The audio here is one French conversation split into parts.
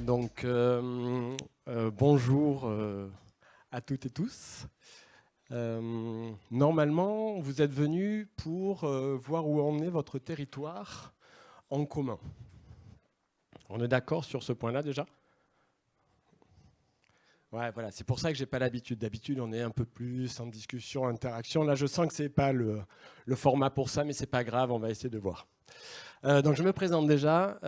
Donc, bonjour à toutes et tous. Normalement, vous êtes venus pour voir où en est votre territoire en commun. On est d'accord sur ce point-là déjà ? Ouais, voilà, c'est pour ça que j'ai pas l'habitude. D'habitude, on est un peu plus en discussion, interaction. Là, je sens que c'est pas le format pour ça, mais c'est pas grave, on va essayer de voir. Donc je me présente déjà,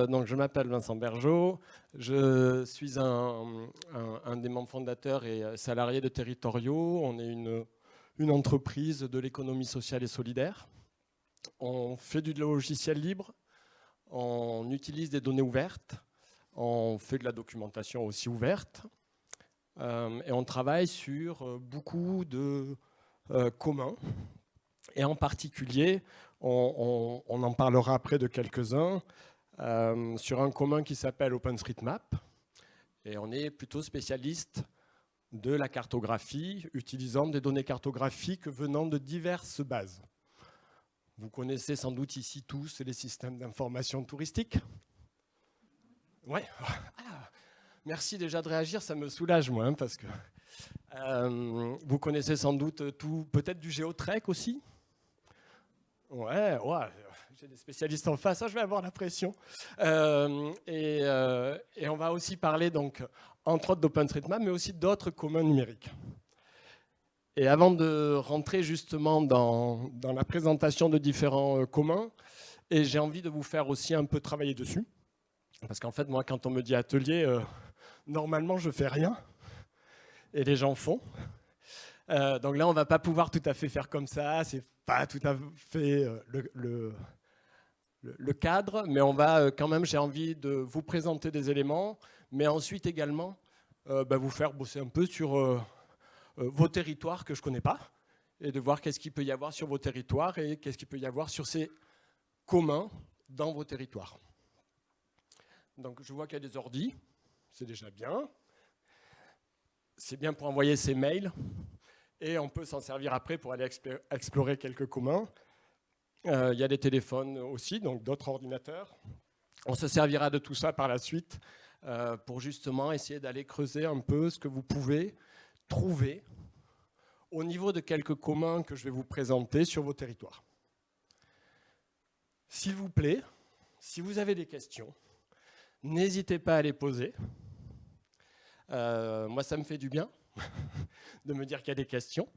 donc je m'appelle Vincent Bergeau, je suis un des membres fondateurs et salarié de Territoriaux. On est une entreprise de l'économie sociale et solidaire. On fait du logiciel libre, on utilise des données ouvertes, on fait de la documentation aussi ouverte et on travaille sur beaucoup de communs. Et en particulier, on en parlera après de quelques-uns, sur un commun qui s'appelle OpenStreetMap. Et on est plutôt spécialiste de la cartographie, utilisant des données cartographiques venant de diverses bases. Vous connaissez sans doute ici tous les systèmes d'information touristique. Ouais. Ah, merci déjà de réagir, ça me soulage moi, parce que vous connaissez sans doute tout, peut-être du géotrek aussi. Ouais, j'ai des spécialistes en face, je vais avoir la pression. Et on va aussi parler, donc, entre autres d'OpenStreetMap, mais aussi d'autres communs numériques. Et avant de rentrer justement dans la présentation de différents communs, et j'ai envie de vous faire aussi un peu travailler dessus. Parce qu'en fait, moi, quand on me dit atelier, normalement, je fais rien. Et les gens font. Donc là, on ne va pas pouvoir tout à fait faire comme ça, c'est pas tout à fait le cadre, mais on va quand même, j'ai envie de vous présenter des éléments, mais ensuite également vous faire bosser un peu sur vos territoires que je ne connais pas, et de voir qu'est-ce qu'il peut y avoir sur vos territoires et qu'est-ce qu'il peut y avoir sur ces communs dans vos territoires. Donc je vois qu'il y a des ordis, c'est déjà bien. C'est bien pour envoyer ses mails. Et on peut s'en servir après pour aller explorer quelques communs. Il y a des téléphones aussi, donc d'autres ordinateurs. On se servira de tout ça par la suite pour justement essayer d'aller creuser un peu ce que vous pouvez trouver au niveau de quelques communs que je vais vous présenter sur vos territoires. S'il vous plaît, si vous avez des questions, n'hésitez pas à les poser. Moi, ça me fait du bien de me dire qu'il y a des questions,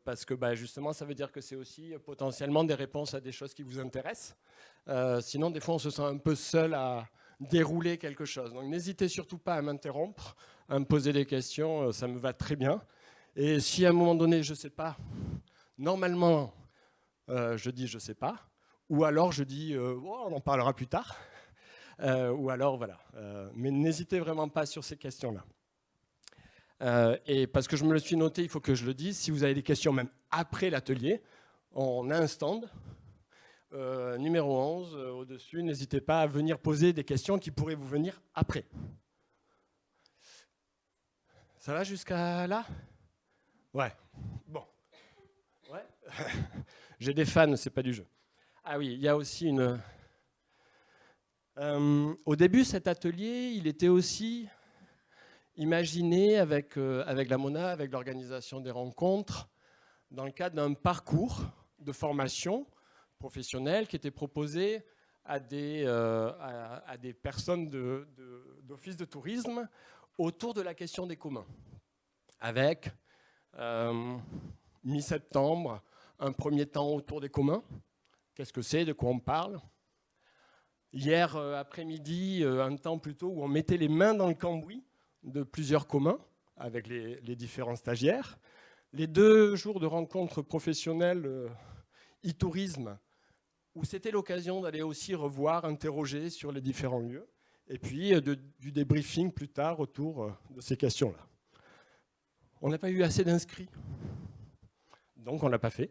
parce que justement, ça veut dire que c'est aussi potentiellement des réponses à des choses qui vous intéressent. Sinon, des fois, on se sent un peu seul à dérouler quelque chose. Donc, n'hésitez surtout pas à m'interrompre, à me poser des questions, ça me va très bien. Et si à un moment donné, je ne sais pas, normalement, je dis je ne sais pas, ou alors je dis on en parlera plus tard, ou alors voilà. Mais n'hésitez vraiment pas sur ces questions-là. Et parce que je me le suis noté, il faut que je le dise, si vous avez des questions même après l'atelier, on a un stand, numéro 11, au-dessus, n'hésitez pas à venir poser des questions qui pourraient vous venir après. Ça va jusqu'à là ? Ouais, bon. Ouais. J'ai des fans, c'est pas du jeu. Ah oui, il y a aussi une... au début, cet atelier, il était aussi... imaginé avec la MONA, avec l'organisation des rencontres, dans le cadre d'un parcours de formation professionnelle qui était proposé à des personnes d'office de tourisme autour de la question des communs. Avec, mi-septembre, un premier temps autour des communs. Qu'est-ce que c'est ? De quoi on parle ? Hier après-midi, un temps plutôt où on mettait les mains dans le cambouis de plusieurs communs avec les différents stagiaires. Les 2 jours de rencontres professionnelles e-tourisme, où c'était l'occasion d'aller aussi revoir, interroger sur les différents lieux, et puis du débriefing plus tard autour de ces questions-là. On n'a pas eu assez d'inscrits, donc on ne l'a pas fait.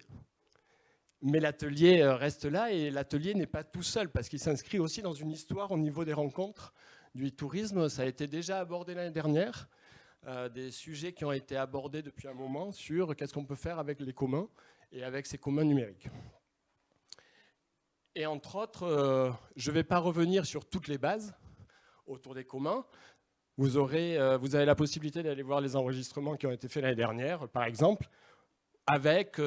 Mais l'atelier reste là, et l'atelier n'est pas tout seul, parce qu'il s'inscrit aussi dans une histoire au niveau des rencontres du tourisme. Ça a été déjà abordé l'année dernière, des sujets qui ont été abordés depuis un moment sur qu'est-ce qu'on peut faire avec les communs et avec ces communs numériques. Et entre autres, je ne vais pas revenir sur toutes les bases. autour des communs. Vous avez la possibilité d'aller voir les enregistrements qui ont été faits l'année dernière, par exemple, avec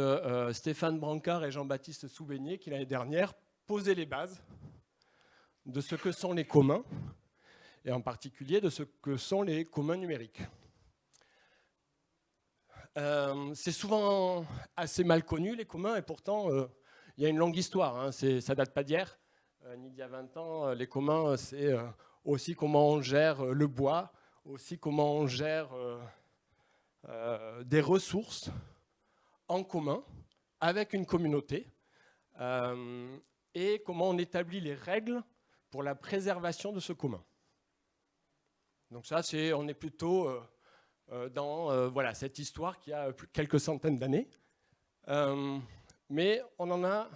Stéphane Brancard et Jean-Baptiste Soubenier, qui l'année dernière posaient les bases de ce que sont les communs, et en particulier de ce que sont les communs numériques. C'est souvent assez mal connu, les communs, et pourtant, il y a une longue histoire. Hein, ça ne date pas d'hier, ni d'il y a 20 ans. Les communs, c'est aussi comment on gère le bois, aussi comment on gère des ressources en commun avec une communauté, et comment on établit les règles pour la préservation de ce commun. Donc ça, on est plutôt dans voilà, cette histoire qui a quelques centaines d'années. Mais on a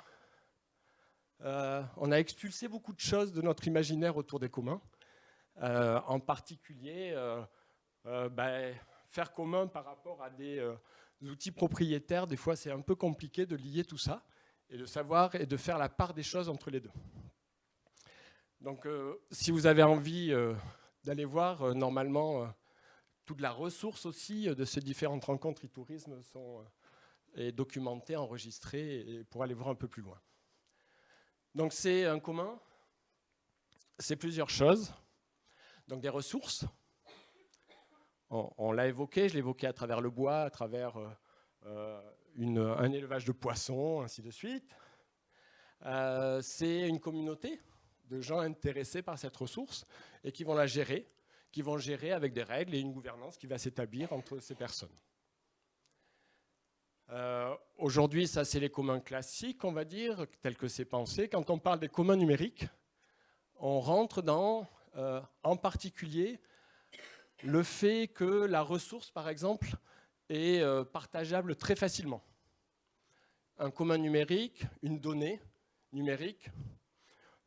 expulsé beaucoup de choses de notre imaginaire autour des communs. En particulier, faire commun par rapport à des outils propriétaires, des fois c'est un peu compliqué de lier tout ça et de savoir et de faire la part des choses entre les deux. Donc si vous avez envie d'aller voir, normalement, toute la ressource aussi de ces différentes rencontres e-tourisme est documentée, enregistrée, et pour aller voir un peu plus loin. Donc c'est un commun, c'est plusieurs choses. Donc des ressources, on l'a évoqué, je l'ai évoqué à travers le bois, à travers un élevage de poissons, ainsi de suite. C'est une communauté de gens intéressés par cette ressource et qui vont la gérer, qui vont gérer avec des règles et une gouvernance qui va s'établir entre ces personnes. Aujourd'hui, ça c'est les communs classiques, on va dire, tels que c'est pensé. Quand on parle des communs numériques, on rentre dans, en particulier, le fait que la ressource, par exemple, est partageable très facilement. Un commun numérique, une donnée numérique,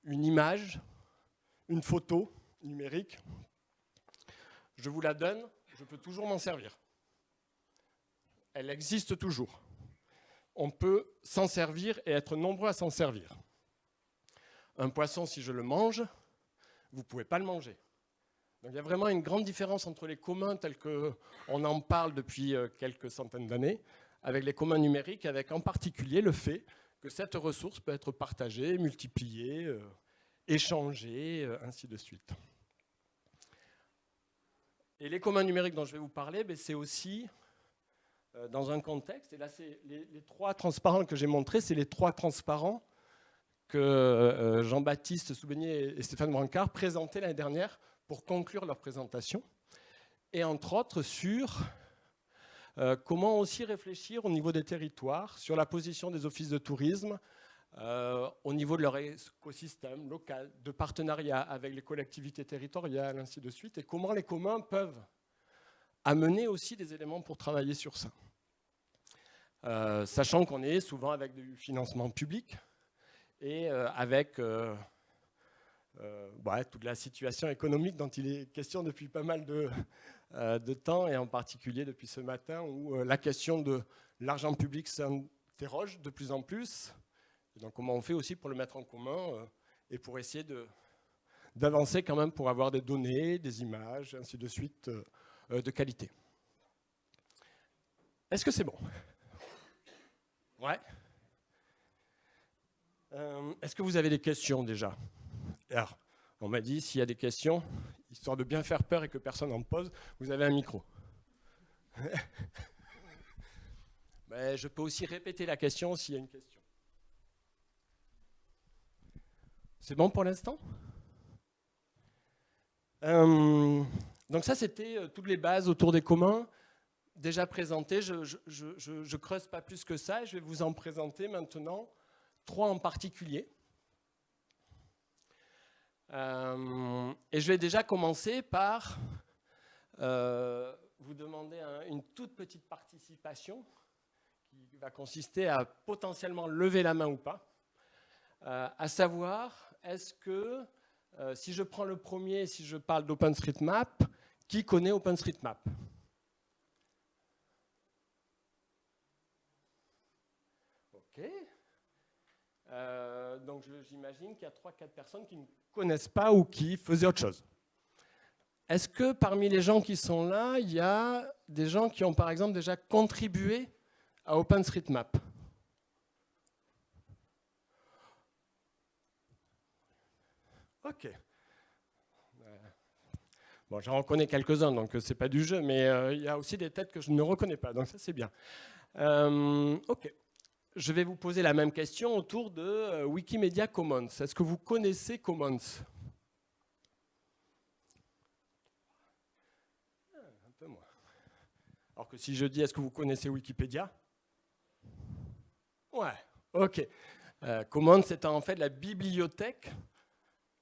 une image, une photo numérique, je vous la donne, je peux toujours m'en servir. Elle existe toujours. On peut s'en servir et être nombreux à s'en servir. Un poisson, si je le mange, vous ne pouvez pas le manger. Donc il y a vraiment une grande différence entre les communs tels qu'on en parle depuis quelques centaines d'années, avec les communs numériques, avec en particulier le fait que cette ressource peut être partagée, multipliée, échangée, ainsi de suite. Et les communs numériques dont je vais vous parler, c'est aussi dans un contexte, et là c'est les trois transparents que j'ai montrés, c'est les trois transparents que Jean-Baptiste Soubenier et Stéphane Brancard présentaient l'année dernière pour conclure leur présentation, et entre autres sur comment aussi réfléchir au niveau des territoires, sur la position des offices de tourisme, au niveau de leur écosystème local, de partenariat avec les collectivités territoriales, ainsi de suite, et comment les communs peuvent amener aussi des éléments pour travailler sur ça. Sachant qu'on est souvent avec du financement public et avec toute la situation économique dont il est question depuis pas mal de temps, et en particulier depuis ce matin où la question de l'argent public s'interroge de plus en plus. Et donc comment on fait aussi pour le mettre en commun et pour essayer d'avancer quand même pour avoir des données, des images, ainsi de suite, de qualité. Est-ce que c'est bon? Ouais. Est-ce que vous avez des questions déjà? Alors, on m'a dit, s'il y a des questions, histoire de bien faire peur et que personne n'en pose, vous avez un micro. Mais je peux aussi répéter la question s'il y a une question. C'est bon pour l'instant? Donc ça, c'était toutes les bases autour des communs, déjà présentées. Je ne creuse pas plus que ça, et je vais vous en présenter maintenant 3 en particulier. Et je vais déjà commencer par vous demander une toute petite participation qui va consister à potentiellement lever la main ou pas, à savoir, est-ce que, si je prends le premier, si je parle d'OpenStreetMap, qui connaît OpenStreetMap? Ok. Donc j'imagine qu'il y a 3-4 personnes qui ne connaissent pas ou qui faisaient autre chose. Est-ce que parmi les gens qui sont là, il y a des gens qui ont par exemple déjà contribué à OpenStreetMap? Ok. Bon, j'en reconnais quelques-uns, donc ce n'est pas du jeu, mais il y a aussi des têtes que je ne reconnais pas, donc ça c'est bien. Ok. Je vais vous poser la même question autour de Wikimedia Commons. Est-ce que vous connaissez Commons? Un peu moins. Alors que si je dis est-ce que vous connaissez Wikipédia? Ouais, ok. Commons, c'est en fait la bibliothèque,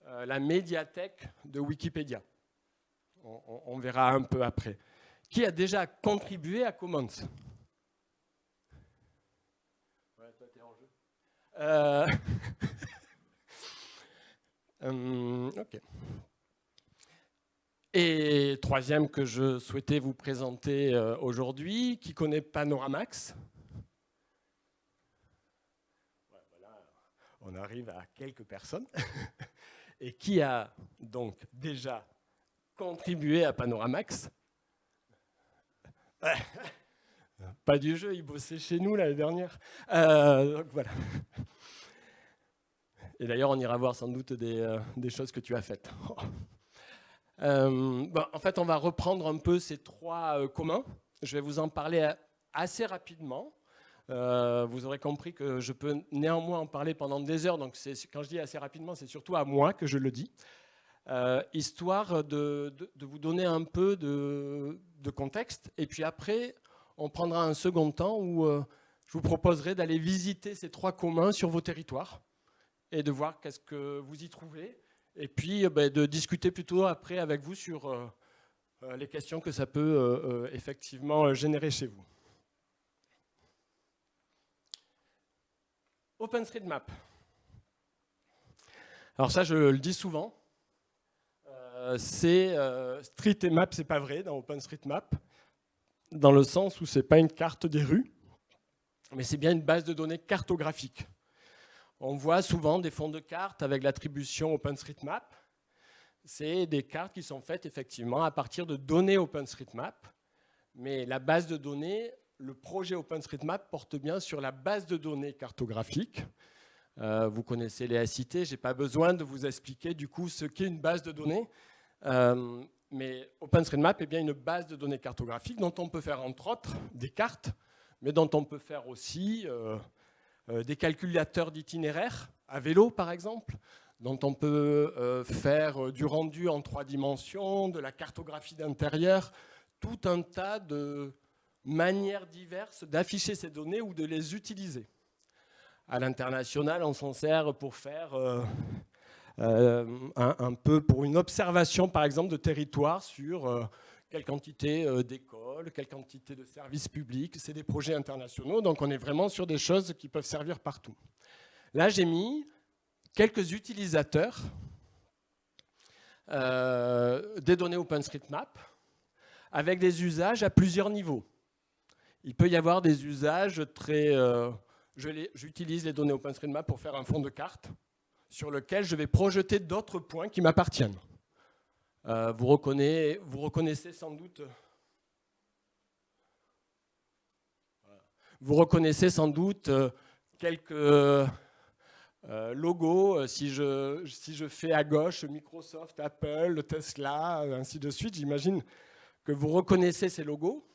la médiathèque de Wikipédia. On verra un peu après. Qui a déjà contribué à Commons? Ouais, toi, t'es en jeu. Ok. Et troisième que je souhaitais vous présenter aujourd'hui, qui connaît Panoramax? Ouais, voilà, on arrive à quelques personnes. Et qui a donc déjà contribué à Panoramax? Pas du jeu, il bossait chez nous l'année dernière. Donc voilà. Et d'ailleurs, on ira voir sans doute des choses que tu as faites. En fait, on va reprendre un peu ces trois communs. Je vais vous en parler assez rapidement. Vous aurez compris que je peux néanmoins en parler pendant des heures. Donc quand je dis assez rapidement, c'est surtout à moi que je le dis. Histoire de vous donner un peu de contexte. Et puis après, on prendra un second temps où je vous proposerai d'aller visiter ces trois communs sur vos territoires et de voir qu'est-ce que vous y trouvez. Et puis de discuter plutôt après avec vous sur les questions que ça peut effectivement générer chez vous. OpenStreetMap. Alors ça, je le dis souvent. Street et map, c'est pas vrai dans OpenStreetMap, dans le sens où c'est pas une carte des rues, mais c'est bien une base de données cartographique. On voit souvent des fonds de cartes avec l'attribution OpenStreetMap. C'est des cartes qui sont faites effectivement à partir de données OpenStreetMap, mais la base de données, le projet OpenStreetMap porte bien sur la base de données cartographique. Vous connaissez les SIT, je n'ai pas besoin de vous expliquer du coup ce qu'est une base de données. Mais OpenStreetMap est bien une base de données cartographique dont on peut faire entre autres des cartes, mais dont on peut faire aussi des calculateurs d'itinéraires à vélo par exemple, dont on peut faire du rendu en 3 dimensions, de la cartographie d'intérieur, tout un tas de manières diverses d'afficher ces données ou de les utiliser. À l'international, on s'en sert pour faire un peu pour une observation, par exemple, de territoire sur quelle quantité d'écoles, quelle quantité de services publics. C'est des projets internationaux, donc on est vraiment sur des choses qui peuvent servir partout. Là, j'ai mis quelques utilisateurs des données OpenStreetMap avec des usages à plusieurs niveaux. Il peut y avoir des usages très... J'utilise les données OpenStreetMap pour faire un fond de carte sur lequel je vais projeter d'autres points qui m'appartiennent. Vous reconnaissez sans doute... Vous reconnaissez sans doute quelques logos. Si je fais à gauche Microsoft, Apple, Tesla, ainsi de suite, j'imagine que vous reconnaissez ces logos.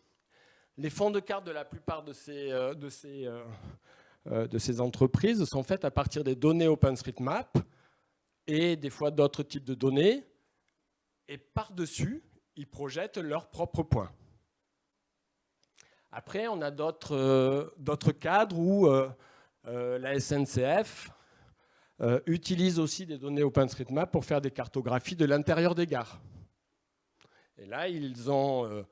Les fonds de carte de la plupart de ces entreprises sont faites à partir des données OpenStreetMap et des fois d'autres types de données. Et par-dessus, ils projettent leurs propres points. Après, on a d'autres cadres où la SNCF utilise aussi des données OpenStreetMap pour faire des cartographies de l'intérieur des gares. Et là, ils ont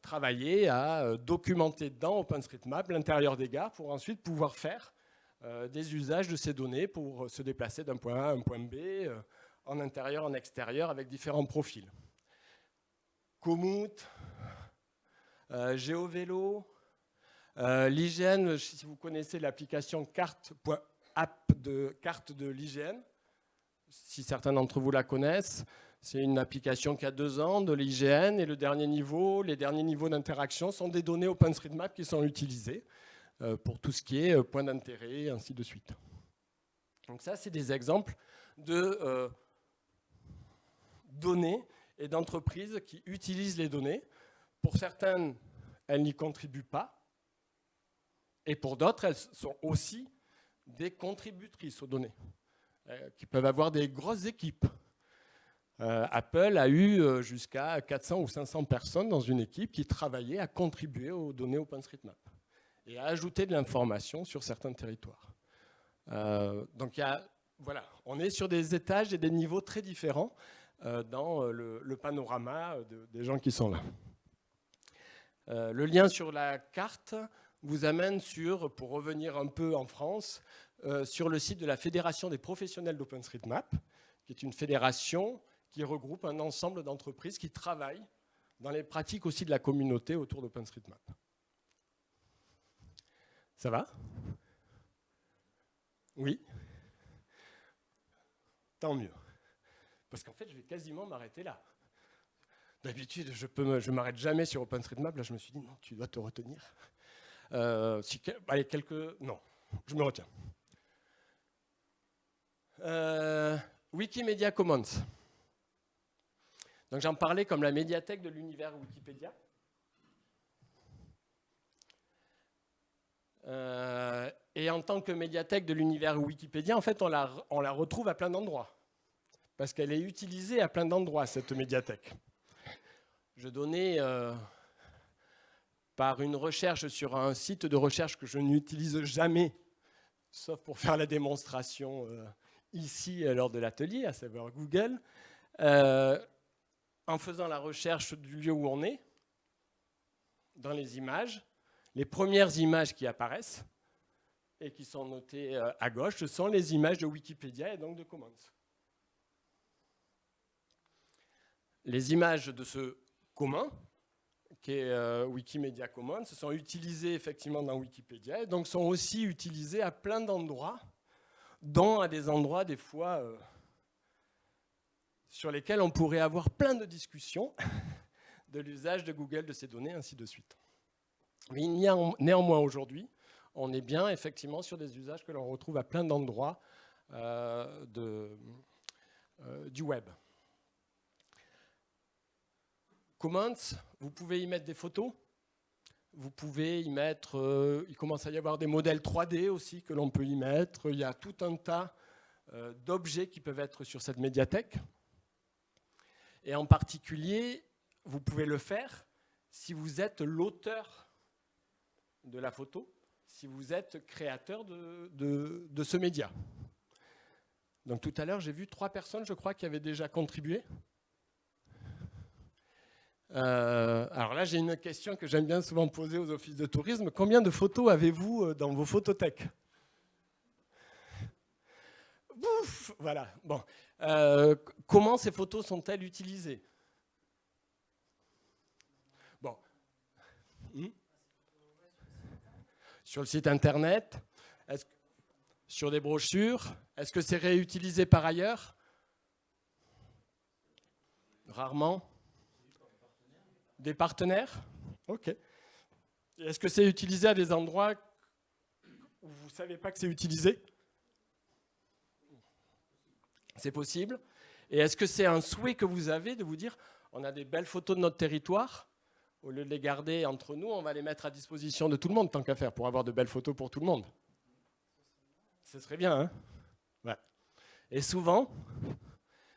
travaillé à documenter dans OpenStreetMap l'intérieur des gares pour ensuite pouvoir faire des usages de ces données pour se déplacer d'un point A à un point B, en intérieur, en extérieur, avec différents profils. Komoot, GeoVélo, l'IGN, si vous connaissez l'application carte.app de carte de l'IGN, si certains d'entre vous la connaissent, C'est une application qui a 2 ans de l'IGN et les derniers niveaux d'interaction sont des données OpenStreetMap qui sont utilisées pour tout ce qui est point d'intérêt et ainsi de suite. Donc ça, c'est des exemples de données et d'entreprises qui utilisent les données. Pour certaines, elles n'y contribuent pas. Et pour d'autres, elles sont aussi des contributrices aux données, qui peuvent avoir des grosses équipes. Apple a eu jusqu'à 400 ou 500 personnes dans une équipe qui travaillait à contribuer aux données OpenStreetMap et à ajouter de l'information sur certains territoires. Donc voilà, on est sur des étages et des niveaux très différents dans le panorama des gens qui sont là. Le lien sur la carte vous amène sur, pour revenir un peu en France, sur le site de la Fédération des professionnels d'OpenStreetMap, qui est une fédération qui regroupe un ensemble d'entreprises qui travaillent dans les pratiques aussi de la communauté autour d'OpenStreetMap. Ça va? Oui? Tant mieux. Parce qu'en fait, je vais quasiment m'arrêter là. D'habitude, je ne m'arrête jamais sur OpenStreetMap. Là, je me suis dit, non, tu dois te retenir. Allez, non, je me retiens. Wikimedia Commons. Donc j'en parlais comme la médiathèque de l'univers Wikipédia. Et en tant que médiathèque de l'univers Wikipédia, en fait, on la retrouve à plein d'endroits. Parce qu'elle est utilisée à plein d'endroits, cette médiathèque. Je donnais, par une recherche sur un site de recherche que je n'utilise jamais, sauf pour faire la démonstration ici lors de l'atelier, à savoir Google, en faisant la recherche du lieu où on est, dans les images, les premières images qui apparaissent et qui sont notées à gauche, ce sont les images de Wikipédia et donc de Commons. Les images de ce commun, qui est Wikimedia Commons, sont utilisées effectivement dans Wikipédia et donc sont aussi utilisées à plein d'endroits, dont à des endroits des fois sur lesquels on pourrait avoir plein de discussions de l'usage de Google de ces données, ainsi de suite. Mais néanmoins, aujourd'hui, on est bien effectivement sur des usages que l'on retrouve à plein d'endroits du web. Commons, vous pouvez y mettre des photos, vous pouvez y mettre, il commence à y avoir des modèles 3D aussi que l'on peut y mettre, il y a tout un tas d'objets qui peuvent être sur cette médiathèque. Et en particulier, vous pouvez le faire si vous êtes l'auteur de la photo, si vous êtes créateur de ce média. Donc tout à l'heure, j'ai vu 3 personnes, je crois, qui avaient déjà contribué. Alors là, j'ai une question que j'aime bien souvent poser aux offices de tourisme. Combien de photos avez-vous dans vos photothèques? Bouf, voilà. Bon. Comment ces photos sont-elles utilisées? Bon. Sur le site internet, sur des brochures, est-ce que c'est réutilisé par ailleurs? Rarement. Des partenaires? Ok. Est-ce que c'est utilisé à des endroits où vous ne savez pas que c'est utilisé? C'est possible. Et est-ce que c'est un souhait que vous avez de vous dire, on a des belles photos de notre territoire, au lieu de les garder entre nous, on va les mettre à disposition de tout le monde, tant qu'à faire, pour avoir de belles photos pour tout le monde? Ce serait bien, hein? Ouais. Et souvent,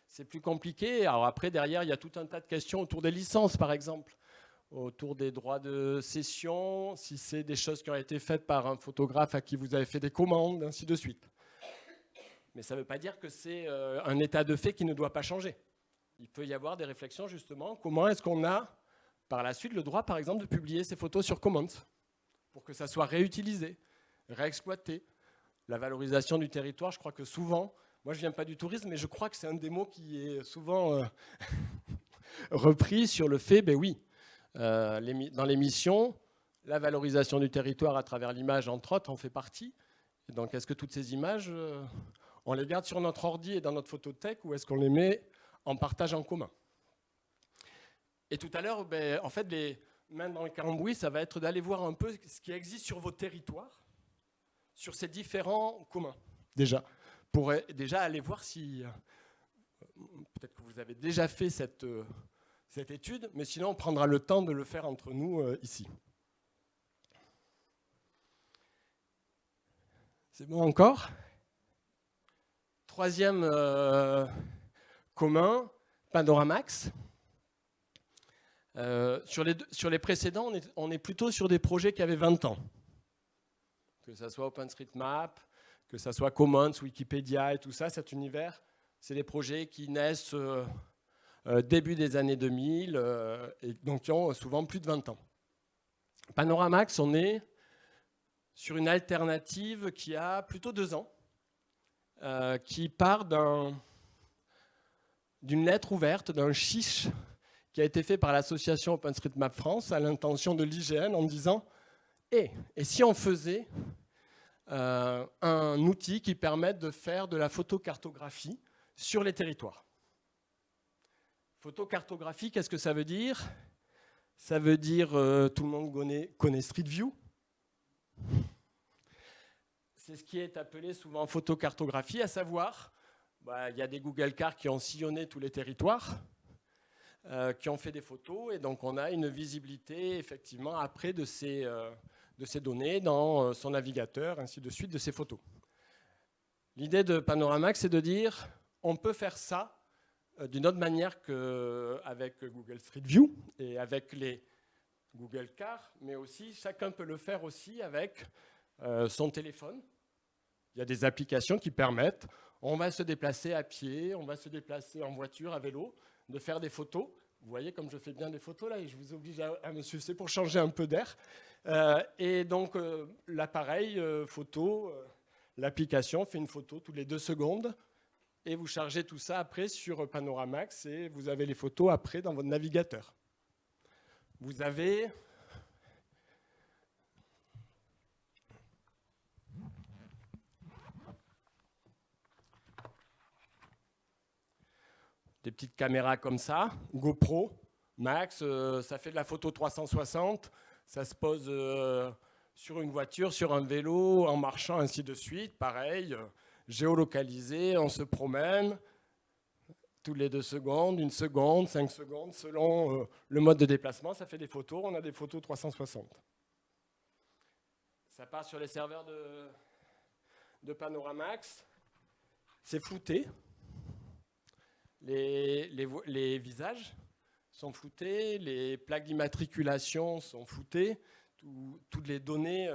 c'est plus compliqué. Alors après, derrière, il y a tout un tas de questions autour des licences, par exemple, autour des droits de cession, si c'est des choses qui ont été faites par un photographe à qui vous avez fait des commandes, ainsi de suite. Mais ça ne veut pas dire que c'est un état de fait qui ne doit pas changer. Il peut y avoir des réflexions, justement. Comment est-ce qu'on a, par la suite, le droit, par exemple, de publier ces photos sur Commons pour que ça soit réutilisé, réexploité? La valorisation du territoire, je crois que souvent, moi je ne viens pas du tourisme, mais je crois que c'est un des mots qui est souvent repris sur le fait, ben oui, dans les missions, la valorisation du territoire à travers l'image, entre autres, en fait partie. Et donc, est-ce que toutes ces images, on les garde sur notre ordi et dans notre photothèque, ou est-ce qu'on les met en partage en commun. Et tout à l'heure, en fait, les mains dans le cambouis, ça va être d'aller voir un peu ce qui existe sur vos territoires, sur ces différents communs, déjà. Pour déjà aller voir si, peut-être que vous avez déjà fait cette étude, mais sinon on prendra le temps de le faire entre nous ici. C'est bon encore? Troisième commun, Panoramax. Sur les précédents, on est plutôt sur des projets qui avaient 20 ans. Que ce soit OpenStreetMap, que ce soit Commons, Wikipédia et tout ça, cet univers, c'est des projets qui naissent début des années 2000 et donc qui ont souvent plus de 20 ans. Panoramax, on est sur une alternative qui a plutôt 2 ans, qui part d'une lettre ouverte, d'un chiche qui a été fait par l'association OpenStreetMap France à l'intention de l'IGN en disant et si on faisait un outil qui permette de faire de la photocartographie sur les territoires. Photocartographie, qu'est-ce que ça veut dire? Ça veut dire, tout le monde connaît Street View. C'est ce qui est appelé souvent photocartographie, à savoir, il y a des Google Cars qui ont sillonné tous les territoires, qui ont fait des photos, et donc on a une visibilité effectivement après de ces données dans son navigateur, ainsi de suite, de ces photos. L'idée de Panoramax, c'est de dire, on peut faire ça d'une autre manière qu'avec Google Street View et avec les Google Cars, mais aussi chacun peut le faire aussi avec son téléphone. Il y a des applications qui permettent, on va se déplacer à pied, on va se déplacer en voiture, à vélo, de faire des photos. Vous voyez comme je fais bien des photos là et je vous oblige à me sucer pour changer un peu d'air. Et donc l'appareil photo, l'application fait une photo toutes les 2 secondes et vous chargez tout ça après sur Panoramax et vous avez les photos après dans votre navigateur. Vous avez des petites caméras comme ça, GoPro Max, ça fait de la photo 360, ça se pose sur une voiture, sur un vélo, en marchant, ainsi de suite, pareil, géolocalisé, on se promène, toutes les 2 secondes, 1 seconde, 5 secondes, selon le mode de déplacement, ça fait des photos, on a des photos 360. Ça part sur les serveurs de Panoramax, c'est flouté. Les visages sont floutés, les plaques d'immatriculation sont floutées, toutes les données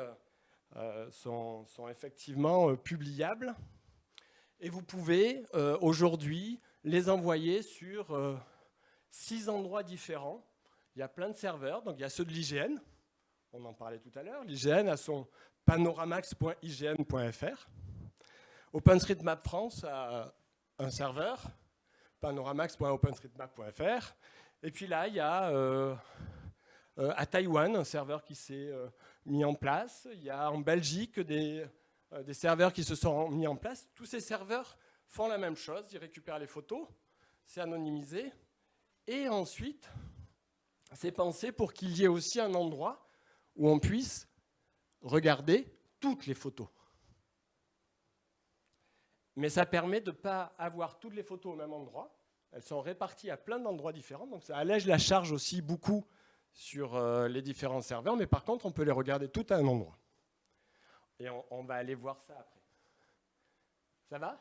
sont effectivement publiables. Et vous pouvez aujourd'hui les envoyer sur 6 endroits différents. Il y a plein de serveurs, donc il y a ceux de l'IGN, on en parlait tout à l'heure. L'IGN a son panoramax.ign.fr. OpenStreetMap France a un serveur, panoramax.openstreetmap.fr. Et puis là, il y a à Taïwan un serveur qui s'est mis en place. Il y a en Belgique des serveurs qui se sont mis en place. Tous ces serveurs font la même chose. Ils récupèrent les photos, c'est anonymisé. Et ensuite, c'est pensé pour qu'il y ait aussi un endroit où on puisse regarder toutes les photos. Mais ça permet de ne pas avoir toutes les photos au même endroit. Elles sont réparties à plein d'endroits différents, donc ça allège la charge aussi beaucoup sur les différents serveurs, mais par contre, on peut les regarder toutes à un endroit. Et on va aller voir ça après. Ça va ?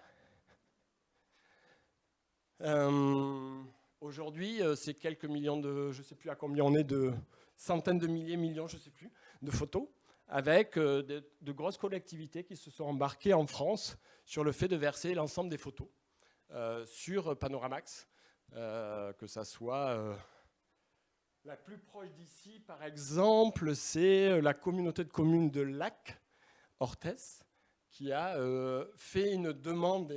Aujourd'hui, c'est quelques millions de, je ne sais plus à combien on est, de centaines de milliers, millions, je ne sais plus, de photos, avec de grosses collectivités qui se sont embarquées en France sur le fait de verser l'ensemble des photos sur Panoramax, que ça soit la plus proche d'ici, par exemple, c'est la communauté de communes de Lac, Orthès, qui a fait une demande,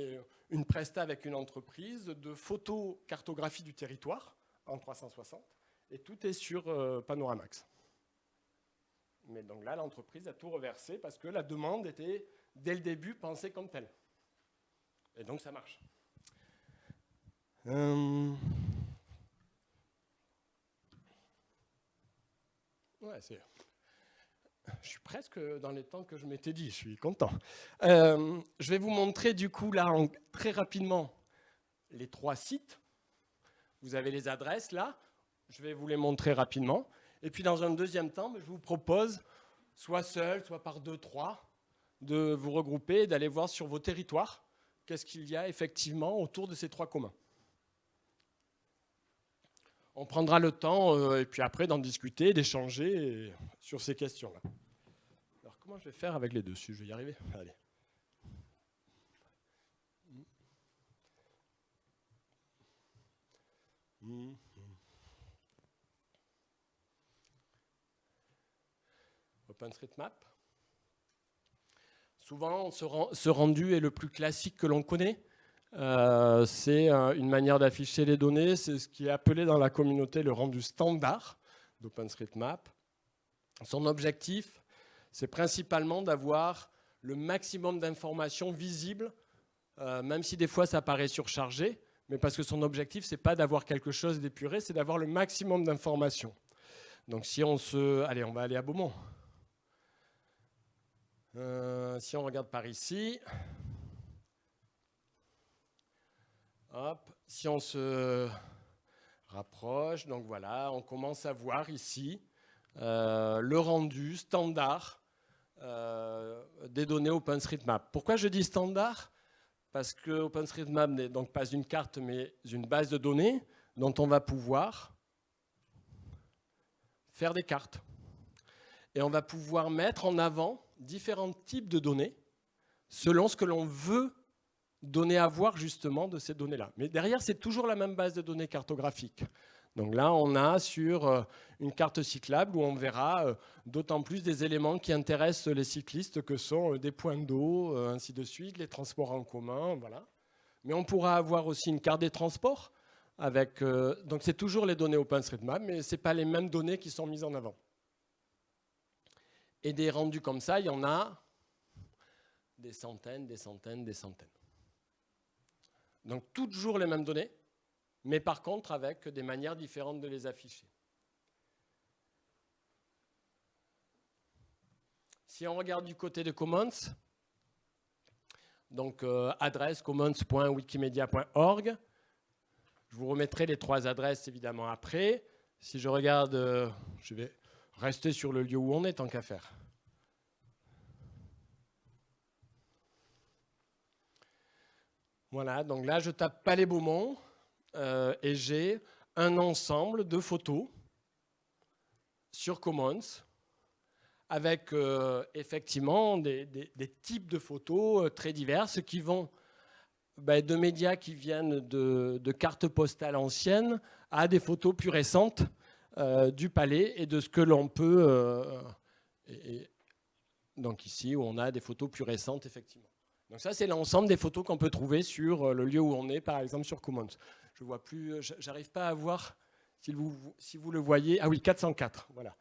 une presta avec une entreprise de photocartographie du territoire en 360, et tout est sur Panoramax. Mais donc là, l'entreprise a tout reversé parce que la demande était, dès le début, pensée comme telle. Et donc ça marche. Ouais, je suis presque dans les temps que je m'étais dit, je suis content. Je vais vous montrer du coup là très rapidement les 3 sites. Vous avez les adresses là, je vais vous les montrer rapidement. Et puis dans un deuxième temps, je vous propose, soit seul, soit par 2, 3, de vous regrouper et d'aller voir sur vos territoires qu'est-ce qu'il y a effectivement autour de ces 3 communs. On prendra le temps et puis après d'en discuter, d'échanger sur ces questions-là. Alors comment je vais faire avec les deux? Je vais y arriver. Allez. OpenStreetMap. Souvent, ce rendu est le plus classique que l'on connaît. C'est une manière d'afficher les données. C'est ce qui est appelé dans la communauté le rendu standard d'OpenStreetMap. Son objectif, c'est principalement d'avoir le maximum d'informations visibles, même si des fois ça paraît surchargé, mais parce que son objectif, ce n'est pas d'avoir quelque chose d'épuré, c'est d'avoir le maximum d'informations. Donc si on se... Allez, on va aller à Beaumont. Si on regarde par ici, hop, si on se rapproche, donc voilà, on commence à voir ici le rendu standard des données OpenStreetMap. Pourquoi je dis standard? Parce que OpenStreetMap n'est donc pas une carte, mais une base de données dont on va pouvoir faire des cartes. Et on va pouvoir mettre en avant différents types de données selon ce que l'on veut donner à voir justement de ces données-là. Mais derrière, c'est toujours la même base de données cartographique. Donc là, on a sur une carte cyclable où on verra d'autant plus des éléments qui intéressent les cyclistes que sont des points d'eau, ainsi de suite, les transports en commun, voilà. Mais on pourra avoir aussi une carte des transports avec... donc c'est toujours les données OpenStreetMap, mais ce n'est pas les mêmes données qui sont mises en avant. Et des rendus comme ça, il y en a des centaines, des centaines, des centaines. Donc toujours les mêmes données, mais par contre avec des manières différentes de les afficher. Si on regarde du côté de Commons, donc adresse commons.wikimedia.org, je vous remettrai les 3 adresses évidemment après. Si je regarde, je vais rester sur le lieu où on est tant qu'à faire. Voilà, donc là je tape Palais Beaumont et j'ai un ensemble de photos sur Commons avec effectivement des types de photos très diverses qui vont de médias qui viennent de cartes postales anciennes à des photos plus récentes du palais et de ce que l'on peut... donc ici où on a des photos plus récentes effectivement. Donc ça, c'est l'ensemble des photos qu'on peut trouver sur le lieu où on est, par exemple sur Commons. Je vois plus, j'arrive pas à voir si vous le voyez. Ah oui, 404, voilà.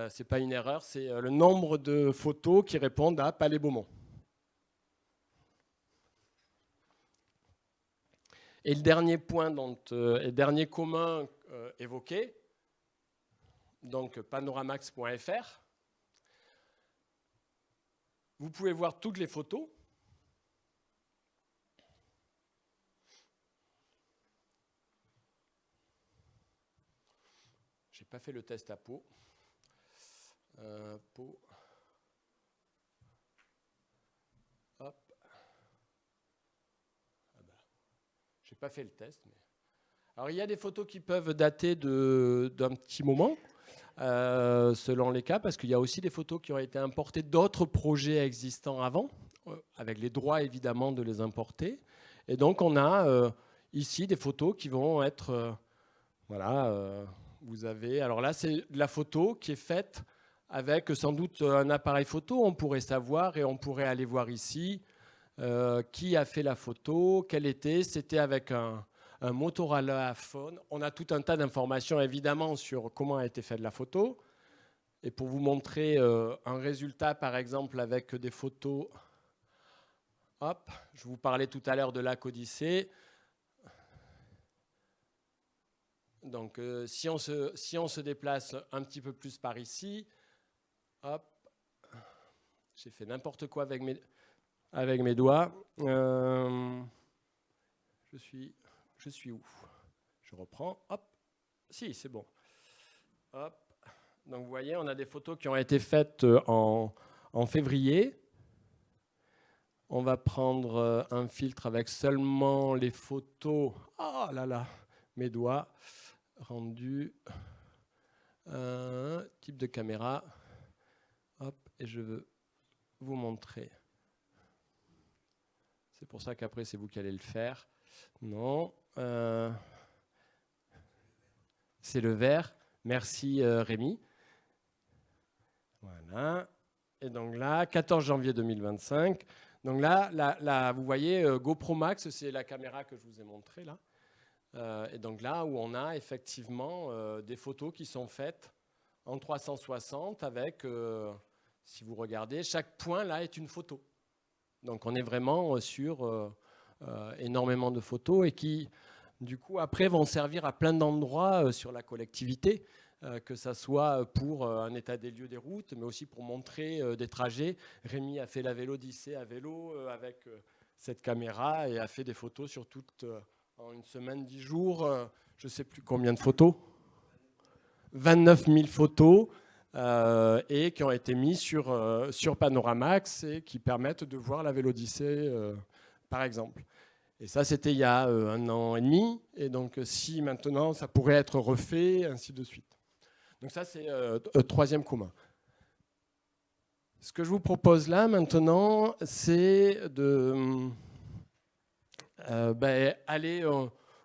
C'est pas une erreur, c'est le nombre de photos qui répondent à Palais Beaumont. Et le dernier point, et dernier commun évoqué, donc panoramax.fr, vous pouvez voir toutes les photos. Je n'ai pas fait le test à Pau. Pau. Hop. Ah ben, je n'ai pas fait le test. Mais... Alors, il y a des photos qui peuvent dater d'un petit moment, selon les cas, parce qu'il y a aussi des photos qui ont été importées d'autres projets existants avant, avec les droits évidemment de les importer. Et donc, on a ici des photos qui vont être... voilà... Vous avez, alors là, c'est la photo qui est faite avec sans doute un appareil photo. On pourrait savoir et on pourrait aller voir ici qui a fait la photo, quelle était. C'était avec un Motorola Phone. On a tout un tas d'informations évidemment sur comment a été faite la photo. Et pour vous montrer un résultat, par exemple, avec des photos, hop, je vous parlais tout à l'heure de Lac Odyssée. Donc si on se déplace un petit peu plus par ici, hop, j'ai fait n'importe quoi avec mes doigts. Je suis où? Je reprends, hop, si, c'est bon. Hop. Donc vous voyez, on a des photos qui ont été faites en février. On va prendre un filtre avec seulement les photos. Oh là là, mes doigts rendus. Type de caméra. Hop, et je veux vous montrer. C'est pour ça qu'après, c'est vous qui allez le faire. Non. C'est le vert. Merci Rémi. Voilà. Et donc là, 14 janvier 2025. Donc là, vous voyez, GoPro Max, c'est la caméra que je vous ai montrée là. Et donc là où on a effectivement des photos qui sont faites en 360 avec, si vous regardez, chaque point là est une photo. Donc on est vraiment sur énormément de photos et qui, du coup, après vont servir à plein d'endroits sur la collectivité, que ça soit pour un état des lieux des routes, mais aussi pour montrer des trajets. Rémi a fait la Vélodyssée à vélo avec cette caméra et a fait des photos sur en une semaine, 10 jours, je ne sais plus combien de photos, 29 000 photos, et qui ont été mises sur Panoramax et qui permettent de voir la Vélodyssée, par exemple. Et ça, c'était il y a 1 an et demi. Et donc, si maintenant, ça pourrait être refait, ainsi de suite. Donc ça, c'est troisième commun. Ce que je vous propose là, maintenant, c'est de aller...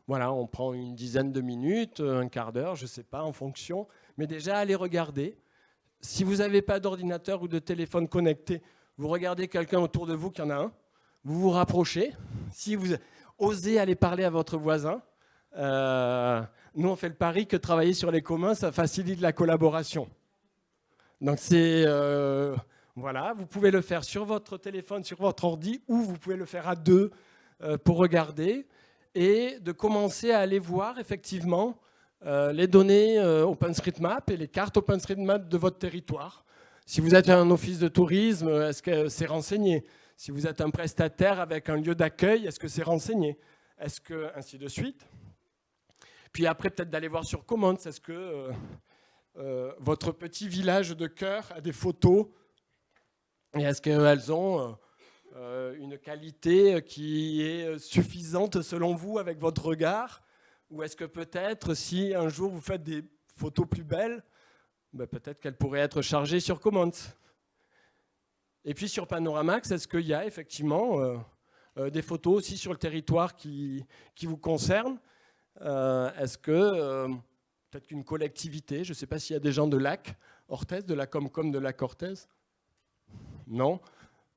voilà, on prend une dizaine de minutes, un quart d'heure, je ne sais pas, en fonction. Mais déjà, allez regarder. Si vous n'avez pas d'ordinateur ou de téléphone connecté, vous regardez quelqu'un autour de vous qui en a un. Vous vous rapprochez. Si vous osez aller parler à votre voisin, nous on fait le pari que travailler sur les communs, ça facilite la collaboration. Donc c'est voilà, vous pouvez le faire sur votre téléphone, sur votre ordi, ou vous pouvez le faire à deux pour regarder et de commencer à aller voir effectivement les données OpenStreetMap et les cartes OpenStreetMap de votre territoire. Si vous êtes un office de tourisme, est-ce que c'est renseigné? Si vous êtes un prestataire avec un lieu d'accueil, est-ce que c'est renseigné? Est-ce que, ainsi de suite. Puis après, peut-être d'aller voir sur Commons, est-ce que votre petit village de cœur a des photos? Et est-ce qu'elles ont une qualité qui est suffisante selon vous avec votre regard? Ou est-ce que peut-être, si un jour vous faites des photos plus belles, peut-être qu'elles pourraient être chargées sur Commons? Et puis sur Panoramax, est-ce qu'il y a effectivement des photos aussi sur le territoire qui vous concernent? Est-ce que peut-être qu'une collectivité, je ne sais pas s'il y a des gens de Lac Orthez, de la Comcom de Lac Orthez? Non,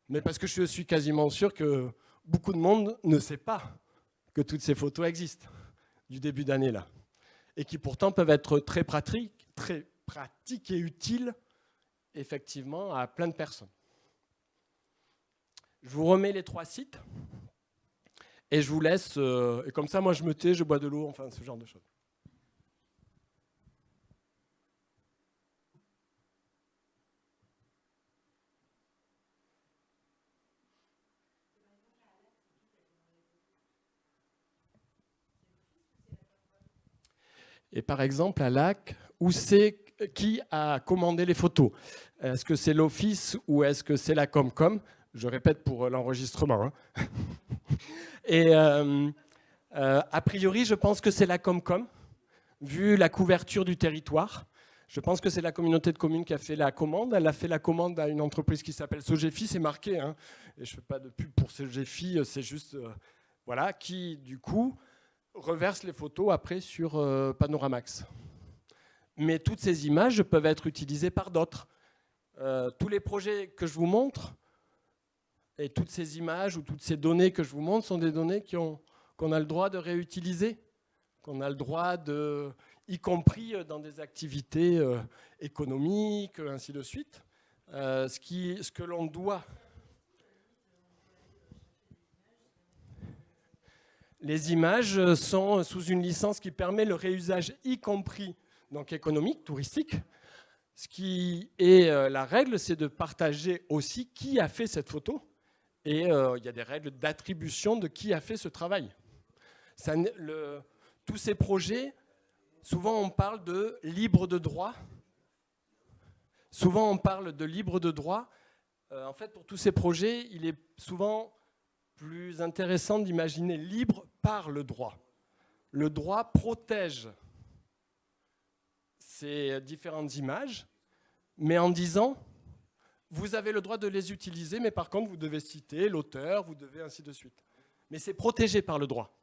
mais parce que je suis quasiment sûr que beaucoup de monde ne sait pas que toutes ces photos existent du début d'année là, et qui pourtant peuvent être très pratiques et utiles effectivement à plein de personnes. Je vous remets les 3 sites et je vous laisse, et comme ça moi je me tais, je bois de l'eau, enfin ce genre de choses. Et par exemple à Lac, où c'est qui a commandé les photos? Est-ce que c'est l'office ou est-ce que c'est la Comcom? Je répète pour l'enregistrement. Hein. Et a priori, je pense que c'est la Comcom, vu la couverture du territoire. Je pense que c'est la communauté de communes qui a fait la commande. Elle a fait la commande à une entreprise qui s'appelle Sogefi, c'est marqué. Hein. Et je ne fais pas de pub pour Sogefi, c'est juste, voilà, qui du coup reverse les photos après sur Panoramax. Mais toutes ces images peuvent être utilisées par d'autres. Tous les projets que je vous montre, et toutes ces images ou toutes ces données que je vous montre sont des données qu'on a le droit de réutiliser, qu'on a le droit de, y compris dans des activités économiques, ainsi de suite. Ce que l'on doit... Les images sont sous une licence qui permet le réusage, y compris donc économique, touristique. Ce qui est la règle, c'est de partager aussi qui a fait cette photo. Et il y a des règles d'attribution de qui a fait ce travail. Tous ces projets, souvent on parle de libre de droit. Souvent on parle de libre de droit. En fait, pour tous ces projets, il est souvent plus intéressant d'imaginer libre par le droit. Le droit protège ces différentes images, mais en disant, vous avez le droit de les utiliser, mais par contre, vous devez citer l'auteur, vous devez ainsi de suite. Mais c'est protégé par le droit.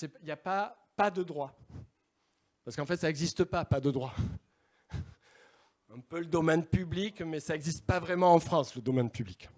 Il n'y a pas de droit. Parce qu'en fait, ça n'existe pas de droit. Un peu le domaine public, mais ça n'existe pas vraiment en France, le domaine public.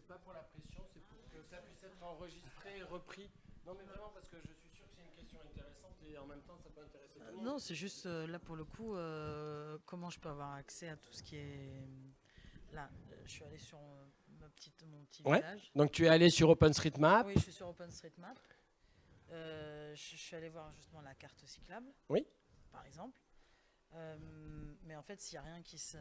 Pas pour la pression, c'est pour que ça puisse être enregistré et repris. Non mais vraiment parce que je suis sûr que c'est une question intéressante et en même temps ça peut intéresser tout le monde. Non, c'est juste là pour le coup, comment je peux avoir accès à tout ce qui est... Là, je suis allé sur mon petit village. Donc tu es allé sur OpenStreetMap. Oui, je suis sur OpenStreetMap. Je suis allé voir justement la carte cyclable, oui, par exemple. Mais en fait, s'il n'y a rien qui se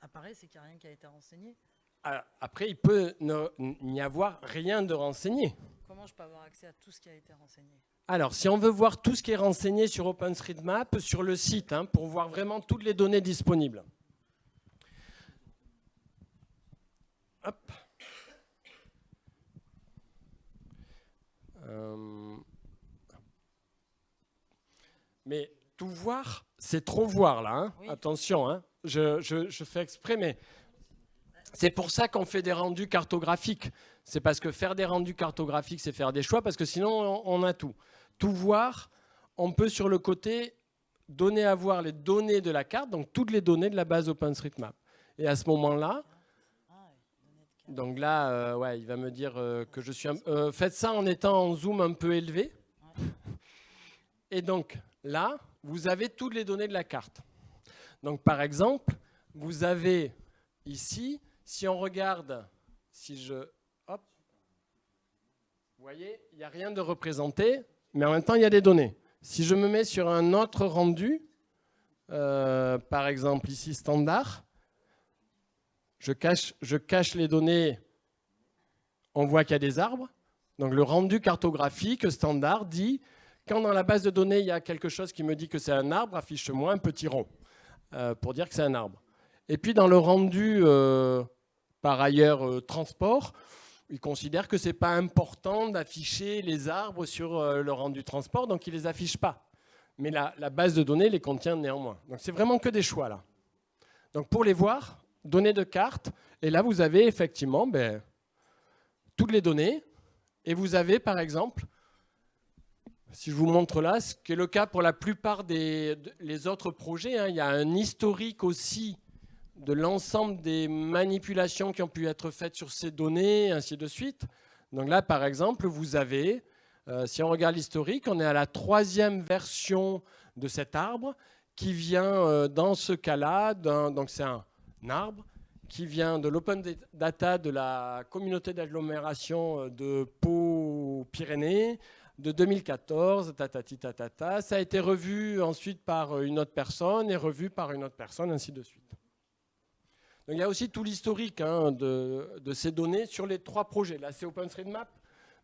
apparaît, c'est qu'il n'y a rien qui a été renseigné. Alors, après, il peut n'y avoir rien de renseigné. Comment je peux avoir accès à tout ce qui a été renseigné? Alors, si on veut voir tout ce qui est renseigné sur OpenStreetMap, sur le site, pour voir vraiment toutes les données disponibles. Hop. Mais tout voir, c'est trop voir là. Oui. Attention, je fais exprès, mais c'est pour ça qu'on fait des rendus cartographiques. C'est parce que faire des rendus cartographiques, c'est faire des choix, parce que sinon, on a tout. Tout voir, on peut sur le côté donner à voir les données de la carte, donc toutes les données de la base OpenStreetMap. Et à ce moment-là, donc là, ouais, il va me dire que je suis... faites ça en étant en zoom un peu élevé. Et donc là, vous avez toutes les données de la carte. Donc par exemple, vous avez ici, si on regarde, si je... Hop, vous voyez, il n'y a rien de représenté, mais en même temps, il y a des données. Si je me mets sur un autre rendu, par exemple ici, standard, je cache les données, on voit qu'il y a des arbres. Donc le rendu cartographique standard dit, quand dans la base de données, il y a quelque chose qui me dit que c'est un arbre, affiche-moi un petit rond pour dire que c'est un arbre. Et puis dans le rendu, par ailleurs, transport, il considère que ce n'est pas important d'afficher les arbres sur le rendu transport, donc il ne les affiche pas. Mais la base de données les contient néanmoins. Donc c'est vraiment que des choix là. Donc pour les voir, données de carte, et là vous avez effectivement toutes les données, et vous avez par exemple, si je vous montre là, ce qui est le cas pour la plupart des autres projets, il y a un historique aussi de l'ensemble des manipulations qui ont pu être faites sur ces données, ainsi de suite. Donc là, par exemple, vous avez, si on regarde l'historique, on est à la 3e version de cet arbre qui vient, dans ce cas-là, donc c'est un arbre qui vient de l'Open Data de la communauté d'agglomération de Pau-Pyrénées de 2014, ça a été revu ensuite par une autre personne et revu par une autre personne, ainsi de suite. Donc il y a aussi tout l'historique de ces données sur les 3 projets. Là, c'est OpenStreetMap,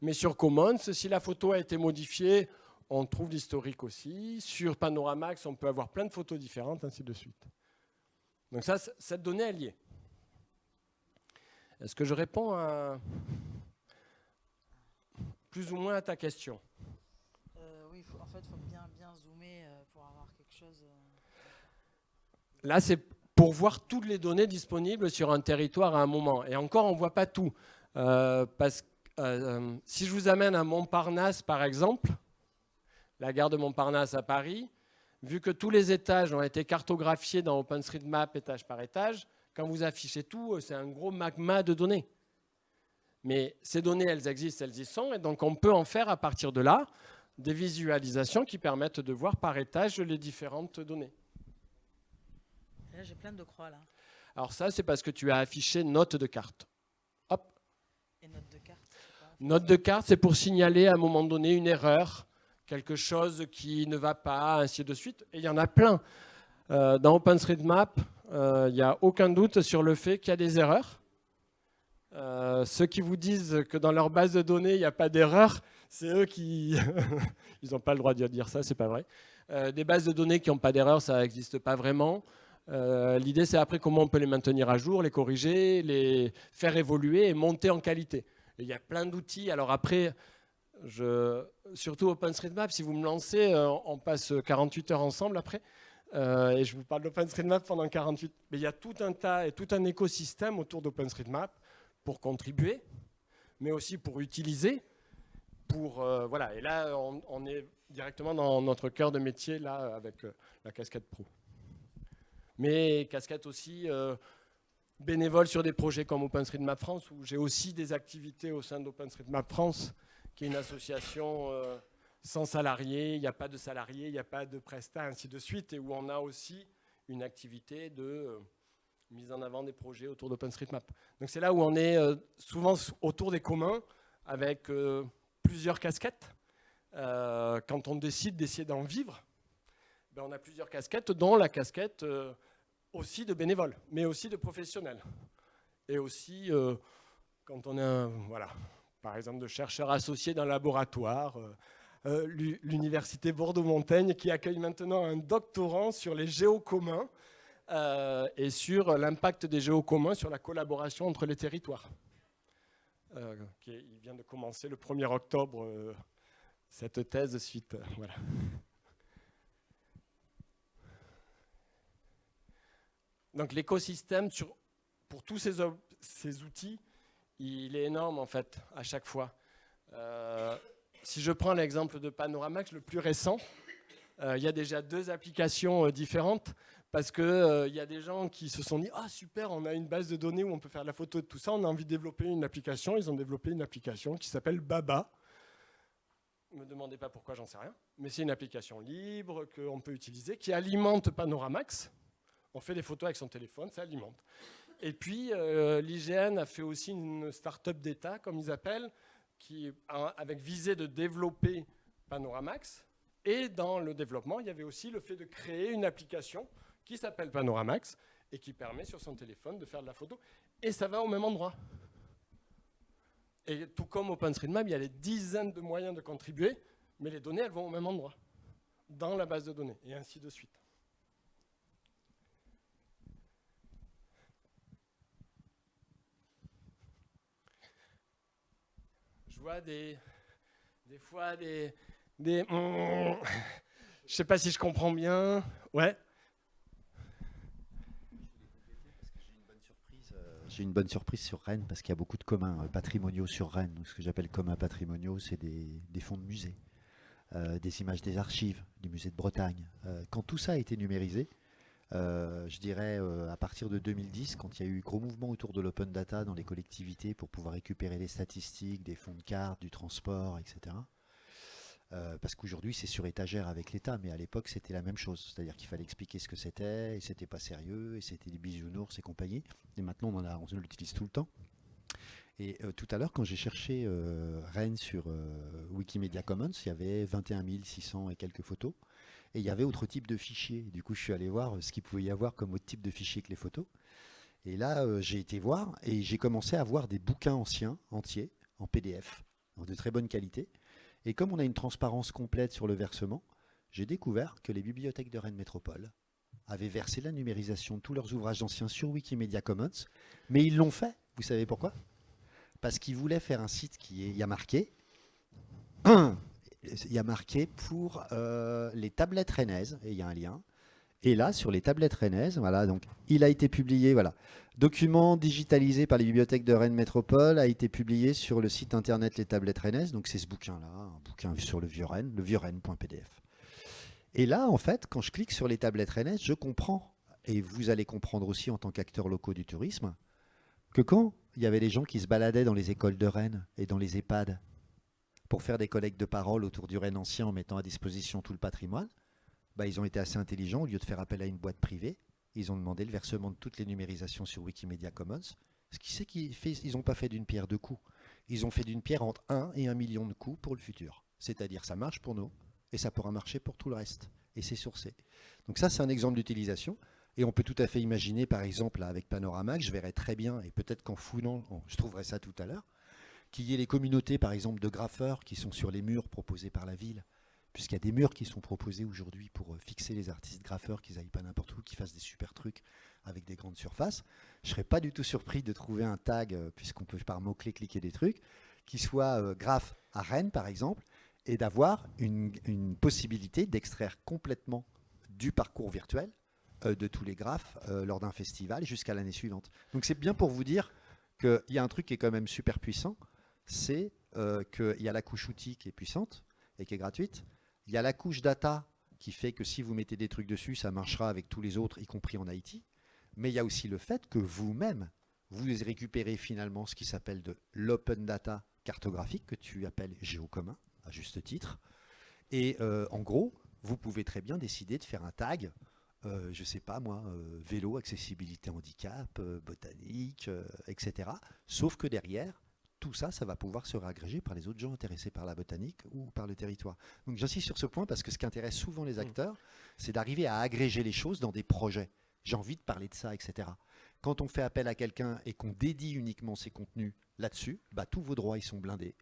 Mais sur Commons, si la photo a été modifiée, on trouve l'historique aussi. Sur Panoramax, on peut avoir plein de photos différentes, ainsi de suite. Donc ça, cette donnée, elle y est. Est-ce que je réponds plus ou moins à ta question? Oui, en fait, il faut bien zoomer pour avoir quelque chose. Là, c'est pour voir toutes les données disponibles sur un territoire à un moment. Et encore, on ne voit pas tout. Parce que si je vous amène à Montparnasse, par exemple, la gare de Montparnasse à Paris, vu que tous les étages ont été cartographiés dans OpenStreetMap étage par étage, quand vous affichez tout, c'est un gros magma de données. Mais ces données, elles existent, elles y sont, et donc on peut en faire à partir de là des visualisations qui permettent de voir par étage les différentes données. Et là, j'ai plein de croix, là. Alors ça, c'est parce que tu as affiché note de carte. Hop. Et note de carte, c'est quoi ? Note de carte, c'est pour signaler à un moment donné une erreur, quelque chose qui ne va pas, ainsi de suite. Et il y en a plein. Dans OpenStreetMap, il n'y a aucun doute sur le fait qu'il y a des erreurs. Ceux qui vous disent que dans leur base de données, il n'y a pas d'erreur, c'est eux qui... Ils n'ont pas le droit de dire ça, c'est pas vrai. Des bases de données qui n'ont pas d'erreur, ça n'existe pas vraiment. L'idée, c'est après comment on peut les maintenir à jour, les corriger, les faire évoluer et monter en qualité. Et il y a plein d'outils. Alors après, surtout OpenStreetMap, si vous me lancez, on passe 48 heures ensemble après. Et je vous parle d'OpenStreetMap pendant 48. Mais il y a tout un tas et tout un écosystème autour d'OpenStreetMap pour contribuer, mais aussi pour utiliser. Voilà. Et là, on est directement dans notre cœur de métier là, avec la casquette pro. Mais casquette aussi bénévole sur des projets comme OpenStreetMap France, où j'ai aussi des activités au sein d'OpenStreetMap France, qui est une association sans salariés, il n'y a pas de salariés, il n'y a pas de prestats, ainsi de suite, et où on a aussi une activité de mise en avant des projets autour d'OpenStreetMap. Donc c'est là où on est souvent autour des communs, avec plusieurs casquettes. Quand on décide d'essayer d'en vivre, ben on a plusieurs casquettes, dont la casquette aussi de bénévoles, mais aussi de professionnels. Et aussi, quand on est, voilà, par exemple, de chercheurs associés d'un laboratoire, l'Université Bordeaux-Montaigne qui accueille maintenant un doctorant sur les géocommuns et sur l'impact des géocommuns sur la collaboration entre les territoires. Il vient de commencer le 1er octobre cette thèse suite. Voilà. Donc l'écosystème pour tous ces outils, il est énorme en fait à chaque fois. Si je prends l'exemple de Panoramax, le plus récent, il y a déjà 2 applications différentes parce qu'il y a des gens qui se sont dit « Ah super, on a une base de données où on peut faire la photo de tout ça, on a envie de développer une application ». Ils ont développé une application qui s'appelle Baba. Ne me demandez pas pourquoi, j'en sais rien. Mais c'est une application libre qu'on peut utiliser qui alimente Panoramax. On fait des photos avec son téléphone, ça alimente. Et puis, l'IGN a fait aussi une start-up d'État, comme ils appellent, avec visée de développer Panoramax. Et dans le développement, il y avait aussi le fait de créer une application qui s'appelle Panoramax et qui permet sur son téléphone de faire de la photo. Et ça va au même endroit. Et tout comme OpenStreetMap, il y a des dizaines de moyens de contribuer, mais les données, elles vont au même endroit, dans la base de données, et ainsi de suite. Je vois des fois des je sais pas si je comprends bien. Ouais. J'ai une bonne surprise sur Rennes parce qu'il y a beaucoup de communs patrimoniaux sur Rennes. Donc, ce que j'appelle communs patrimoniaux, c'est des fonds de musée, des images des archives du musée de Bretagne. Quand tout ça a été numérisé, je dirais à partir de 2010, quand il y a eu gros mouvement autour de l'open data dans les collectivités pour pouvoir récupérer les statistiques, des fonds de carte, du transport, etc. Parce qu'aujourd'hui c'est sur étagère avec l'État, mais à l'époque c'était la même chose, c'est-à-dire qu'il fallait expliquer ce que c'était, et c'était pas sérieux, et c'était des bisounours et compagnie, et maintenant on l'utilise tout le temps. Et tout à l'heure quand j'ai cherché Rennes sur Wikimedia Commons, il y avait 21 600 et quelques photos, et il y avait autre type de fichiers, du coup je suis allé voir ce qu'il pouvait y avoir comme autre type de fichier que les photos, et là j'ai été voir, et j'ai commencé à voir des bouquins anciens, entiers, en PDF, de très bonne qualité. Et comme on a une transparence complète sur le versement, j'ai découvert que les bibliothèques de Rennes Métropole avaient versé la numérisation de tous leurs ouvrages anciens sur Wikimedia Commons, mais ils l'ont fait. Vous savez pourquoi? Parce qu'ils voulaient faire un site il y a marqué pour les tablettes rennaises, et il y a un lien. Et là, sur les tablettes rennaises, voilà, donc il a été publié, voilà, document digitalisé par les bibliothèques de Rennes Métropole, a été publié sur le site internet Les Tablettes Rennaises. Donc c'est ce bouquin-là, un bouquin sur le vieux Rennes, levieuxrennes.pdf. Et là, en fait, quand je clique sur les tablettes rennaises, je comprends, et vous allez comprendre aussi en tant qu'acteurs locaux du tourisme, que quand il y avait des gens qui se baladaient dans les écoles de Rennes et dans les EHPAD pour faire des collectes de parole autour du Rennes ancien en mettant à disposition tout le patrimoine, bah, ils ont été assez intelligents. Au lieu de faire appel à une boîte privée, ils ont demandé le versement de toutes les numérisations sur Wikimedia Commons. Ce qui c'est qu'ils n'ont pas fait d'une pierre deux coups. Ils ont fait d'une pierre entre 1 et 1 million de coups pour le futur. C'est-à-dire ça marche pour nous et ça pourra marcher pour tout le reste. Et c'est sourcé. Donc ça, c'est un exemple d'utilisation. Et on peut tout à fait imaginer, par exemple, là, avec Panoramax, je verrais très bien, et peut-être qu'en fouillant, je trouverai ça tout à l'heure, qu'il y ait les communautés, par exemple, de graffeurs qui sont sur les murs proposés par la ville, puisqu'il y a des murs qui sont proposés aujourd'hui pour fixer les artistes graffeurs, qu'ils n'aillent pas n'importe où, qu'ils fassent des super trucs avec des grandes surfaces. Je ne serais pas du tout surpris de trouver un tag, puisqu'on peut par mots-clés cliquer des trucs, qui soit graphe à Rennes, par exemple, et d'avoir une possibilité d'extraire complètement du parcours virtuel de tous les graphes lors d'un festival jusqu'à l'année suivante. Donc c'est bien pour vous dire qu'il y a un truc qui est quand même super puissant, c'est qu'il y a la couche outil qui est puissante et qui est gratuite. Il y a la couche data qui fait que si vous mettez des trucs dessus, ça marchera avec tous les autres, y compris en IT. Mais il y a aussi le fait que vous-même, vous récupérez finalement ce qui s'appelle de l'open data cartographique, que tu appelles géocommun, à juste titre. Et en gros, vous pouvez très bien décider de faire un tag, je ne sais pas moi, vélo, accessibilité handicap, botanique, etc. Sauf que derrière, tout ça, ça va pouvoir se réagréger par les autres gens intéressés par la botanique ou par le territoire. Donc j'insiste sur ce point parce que ce qui intéresse souvent les acteurs, c'est d'arriver à agréger les choses dans des projets. J'ai envie de parler de ça, etc. Quand on fait appel à quelqu'un et qu'on dédie uniquement ses contenus là-dessus, bah, tous vos droits ils sont blindés.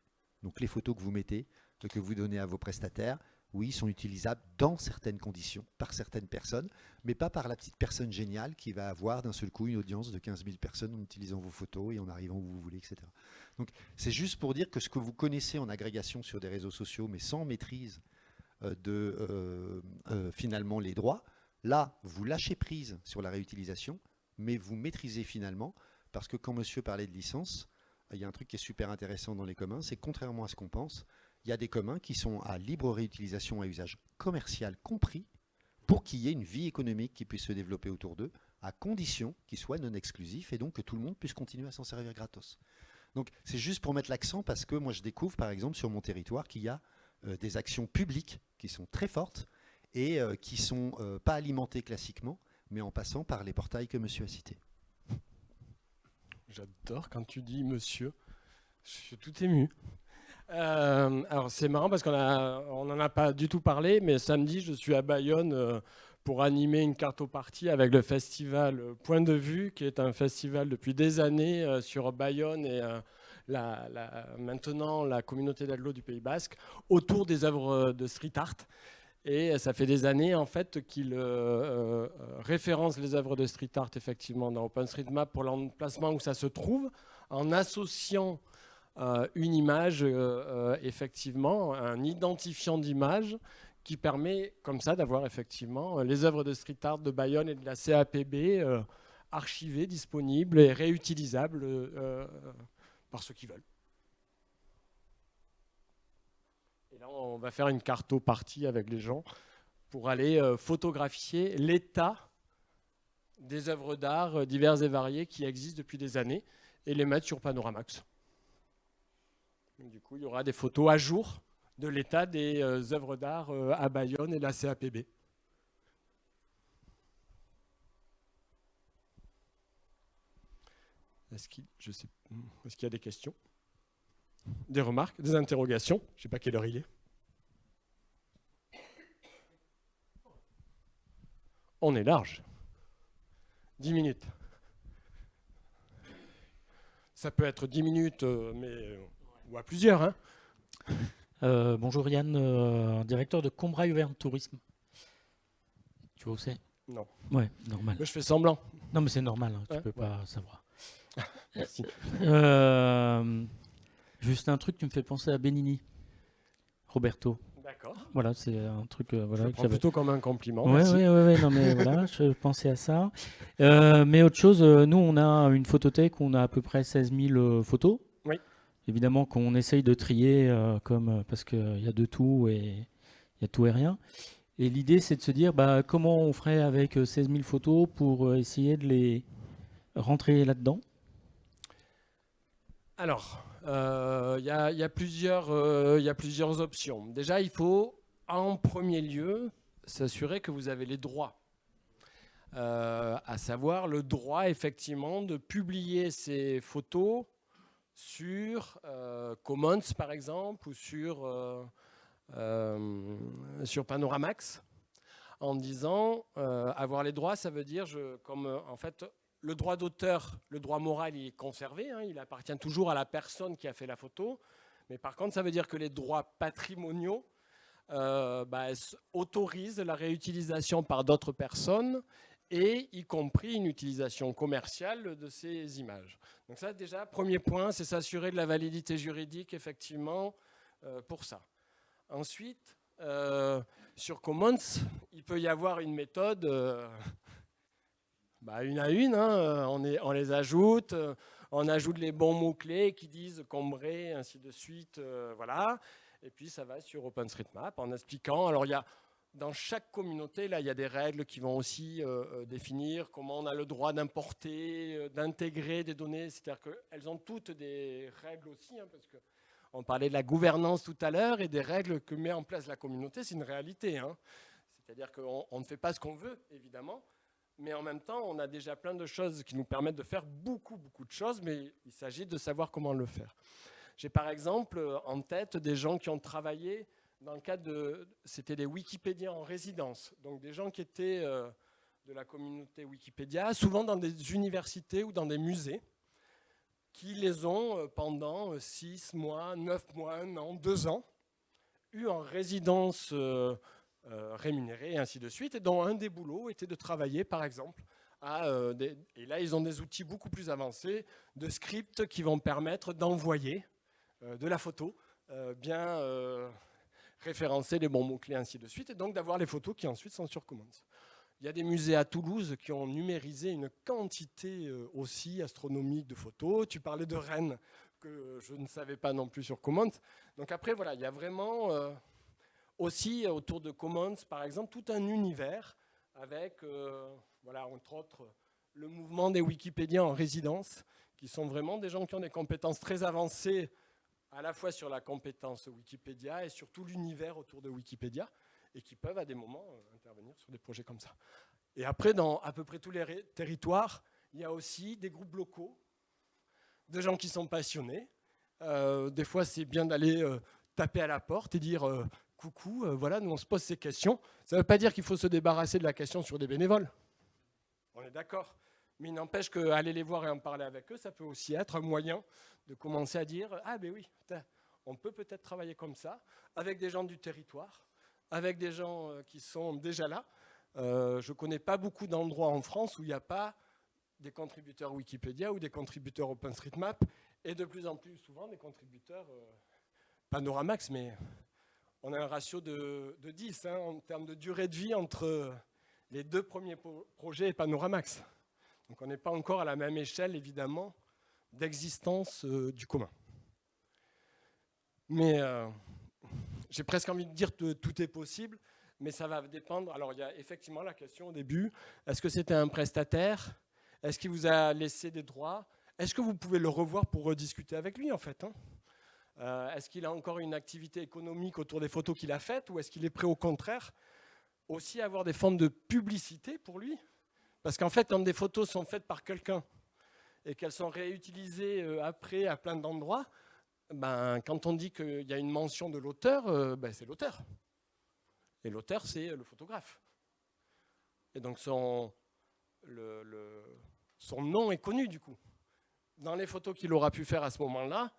Donc les photos que vous mettez, que vous donnez à vos prestataires, oui, sont utilisables dans certaines conditions, par certaines personnes, mais pas par la petite personne géniale qui va avoir d'un seul coup une audience de 15 000 personnes en utilisant vos photos et en arrivant où vous voulez, etc. Donc c'est juste pour dire que ce que vous connaissez en agrégation sur des réseaux sociaux, mais sans maîtrise finalement les droits, là, vous lâchez prise sur la réutilisation, mais vous maîtrisez finalement, parce que quand monsieur parlait de licence, il y a un truc qui est super intéressant dans les communs, c'est contrairement à ce qu'on pense, il y a des communs qui sont à libre réutilisation à usage commercial compris pour qu'il y ait une vie économique qui puisse se développer autour d'eux, à condition qu'ils soient non exclusifs et donc que tout le monde puisse continuer à s'en servir gratos. Donc c'est juste pour mettre l'accent parce que moi je découvre par exemple sur mon territoire qu'il y a des actions publiques qui sont très fortes et qui ne sont pas alimentées classiquement, mais en passant par les portails que monsieur a cités. J'adore quand tu dis monsieur, je suis tout ému. Alors c'est marrant parce on n'en a pas du tout parlé, mais samedi je suis à Bayonne pour animer une cartopartie avec le festival Point de Vue, qui est un festival depuis des années sur Bayonne et maintenant la communauté d'agglo du Pays Basque, autour des œuvres de street art. Et ça fait des années en fait qu'il référence les œuvres de street art effectivement dans OpenStreetMap pour l'emplacement où ça se trouve, en associant une image, effectivement, un identifiant d'image qui permet comme ça d'avoir effectivement les œuvres de street art de Bayonne et de la CAPB archivées, disponibles et réutilisables par ceux qui veulent. Et là, on va faire une cartopartie avec les gens pour aller photographier l'état des œuvres d'art diverses et variées qui existent depuis des années et les mettre sur Panoramax. Du coup, il y aura des photos à jour de l'état des œuvres d'art à Bayonne et de la CAPB. Est-ce qu'il y a des questions? Des remarques? Des interrogations? Je ne sais pas quelle heure il est. On est large. 10 minutes. Ça peut être 10 minutes, mais ou à plusieurs, hein. Bonjour Yann, directeur de Combraille Auvergne Tourisme. Tu vois où c'est? Non. Ouais, normal. Mais je fais semblant. Non, mais c'est normal, hein, tu Ouais, peux pas savoir. Merci. Juste un truc qui me fait penser à Benigni, Roberto. D'accord. Voilà, c'est un truc Je voilà, le que prends j'avais. plutôt comme un compliment. Ouais, Merci. ouais, non, mais voilà, je pensais à ça. Mais autre chose, nous, on a une photothèque, on a à peu près 16 000 photos. Oui. Évidemment qu'on essaye de trier parce qu'il y a de tout et il y a tout et rien. Et l'idée, c'est de se dire comment on ferait avec 16 000 photos pour essayer de les rentrer là-dedans. Alors, il y a plusieurs options. Déjà, il faut, en premier lieu, s'assurer que vous avez les droits. À savoir le droit, effectivement, de publier ces photos sur Commons, par exemple, ou sur Panoramax, en disant avoir les droits, ça veut dire, en fait, le droit d'auteur, le droit moral, il est conservé, hein, il appartient toujours à la personne qui a fait la photo, mais par contre, ça veut dire que les droits patrimoniaux autorisent la réutilisation par d'autres personnes, et y compris une utilisation commerciale de ces images. Donc ça, déjà, premier point, c'est s'assurer de la validité juridique, effectivement, pour ça. Ensuite, sur Commons, il peut y avoir une méthode une à une, hein, on les ajoute, on ajoute les bons mots-clés qui disent Combray, ainsi de suite, voilà. Et puis ça va sur OpenStreetMap en expliquant. Alors dans chaque communauté, là, il y a des règles qui vont aussi définir comment on a le droit d'importer, d'intégrer des données. C'est-à-dire qu'elles ont toutes des règles aussi, hein, parce qu'on parlait de la gouvernance tout à l'heure et des règles que met en place la communauté, c'est une réalité. Hein. C'est-à-dire qu'on ne fait pas ce qu'on veut, évidemment, mais en même temps, on a déjà plein de choses qui nous permettent de faire beaucoup de choses, mais il s'agit de savoir comment le faire. J'ai par exemple en tête des gens qui ont travaillé dans le cadre c'était des Wikipédiens en résidence, donc des gens qui étaient de la communauté Wikipédia, souvent dans des universités ou dans des musées, qui les ont pendant 6 mois, 9 mois, 1 an, 2 ans, eu en résidence rémunérée et ainsi de suite, et dont un des boulots était de travailler, par exemple, et là ils ont des outils beaucoup plus avancés de scripts qui vont permettre d'envoyer de la photo bien référencer les bons mots-clés, ainsi de suite, et donc d'avoir les photos qui ensuite sont sur Commons. Il y a des musées à Toulouse qui ont numérisé une quantité aussi astronomique de photos. Tu parlais de Rennes, que je ne savais pas non plus sur Commons. Donc après, voilà, il y a vraiment aussi autour de Commons, par exemple, tout un univers avec, voilà, entre autres, le mouvement des Wikipédiens en résidence, qui sont vraiment des gens qui ont des compétences très avancées, à la fois sur la compétence Wikipédia et sur tout l'univers autour de Wikipédia, et qui peuvent à des moments intervenir sur des projets comme ça. Et après, dans à peu près tous les territoires, il y a aussi des groupes locaux, de gens qui sont passionnés. Des fois, c'est bien d'aller taper à la porte et dire coucou, voilà, nous on se pose ces questions. Ça ne veut pas dire qu'il faut se débarrasser de la question sur des bénévoles. On est d'accord. Mais il n'empêche qu'aller les voir et en parler avec eux, ça peut aussi être un moyen de commencer à dire « Ah ben oui, on peut peut-être travailler comme ça, avec des gens du territoire, avec des gens qui sont déjà là. » Je ne connais pas beaucoup d'endroits en France où il n'y a pas des contributeurs Wikipédia ou des contributeurs OpenStreetMap, et de plus en plus souvent des contributeurs Panoramax, mais on a un ratio de 10 hein, en termes de durée de vie entre les 2 premiers projets et Panoramax. Donc on n'est pas encore à la même échelle, évidemment, d'existence du commun. Mais j'ai presque envie de dire que tout est possible, mais ça va dépendre. Alors il y a effectivement la question au début, est-ce que c'était un prestataire? Est-ce qu'il vous a laissé des droits? Est-ce que vous pouvez le revoir pour rediscuter avec lui, en fait, hein? Est-ce qu'il a encore une activité économique autour des photos qu'il a faites, ou est-ce qu'il est prêt au contraire aussi à avoir des formes de publicité pour lui? Parce qu'en fait, quand des photos sont faites par quelqu'un et qu'elles sont réutilisées après à plein d'endroits, quand on dit qu'il y a une mention de l'auteur, c'est l'auteur. Et l'auteur, c'est le photographe. Et donc son nom est connu du coup. Dans les photos qu'il aura pu faire à ce moment-là,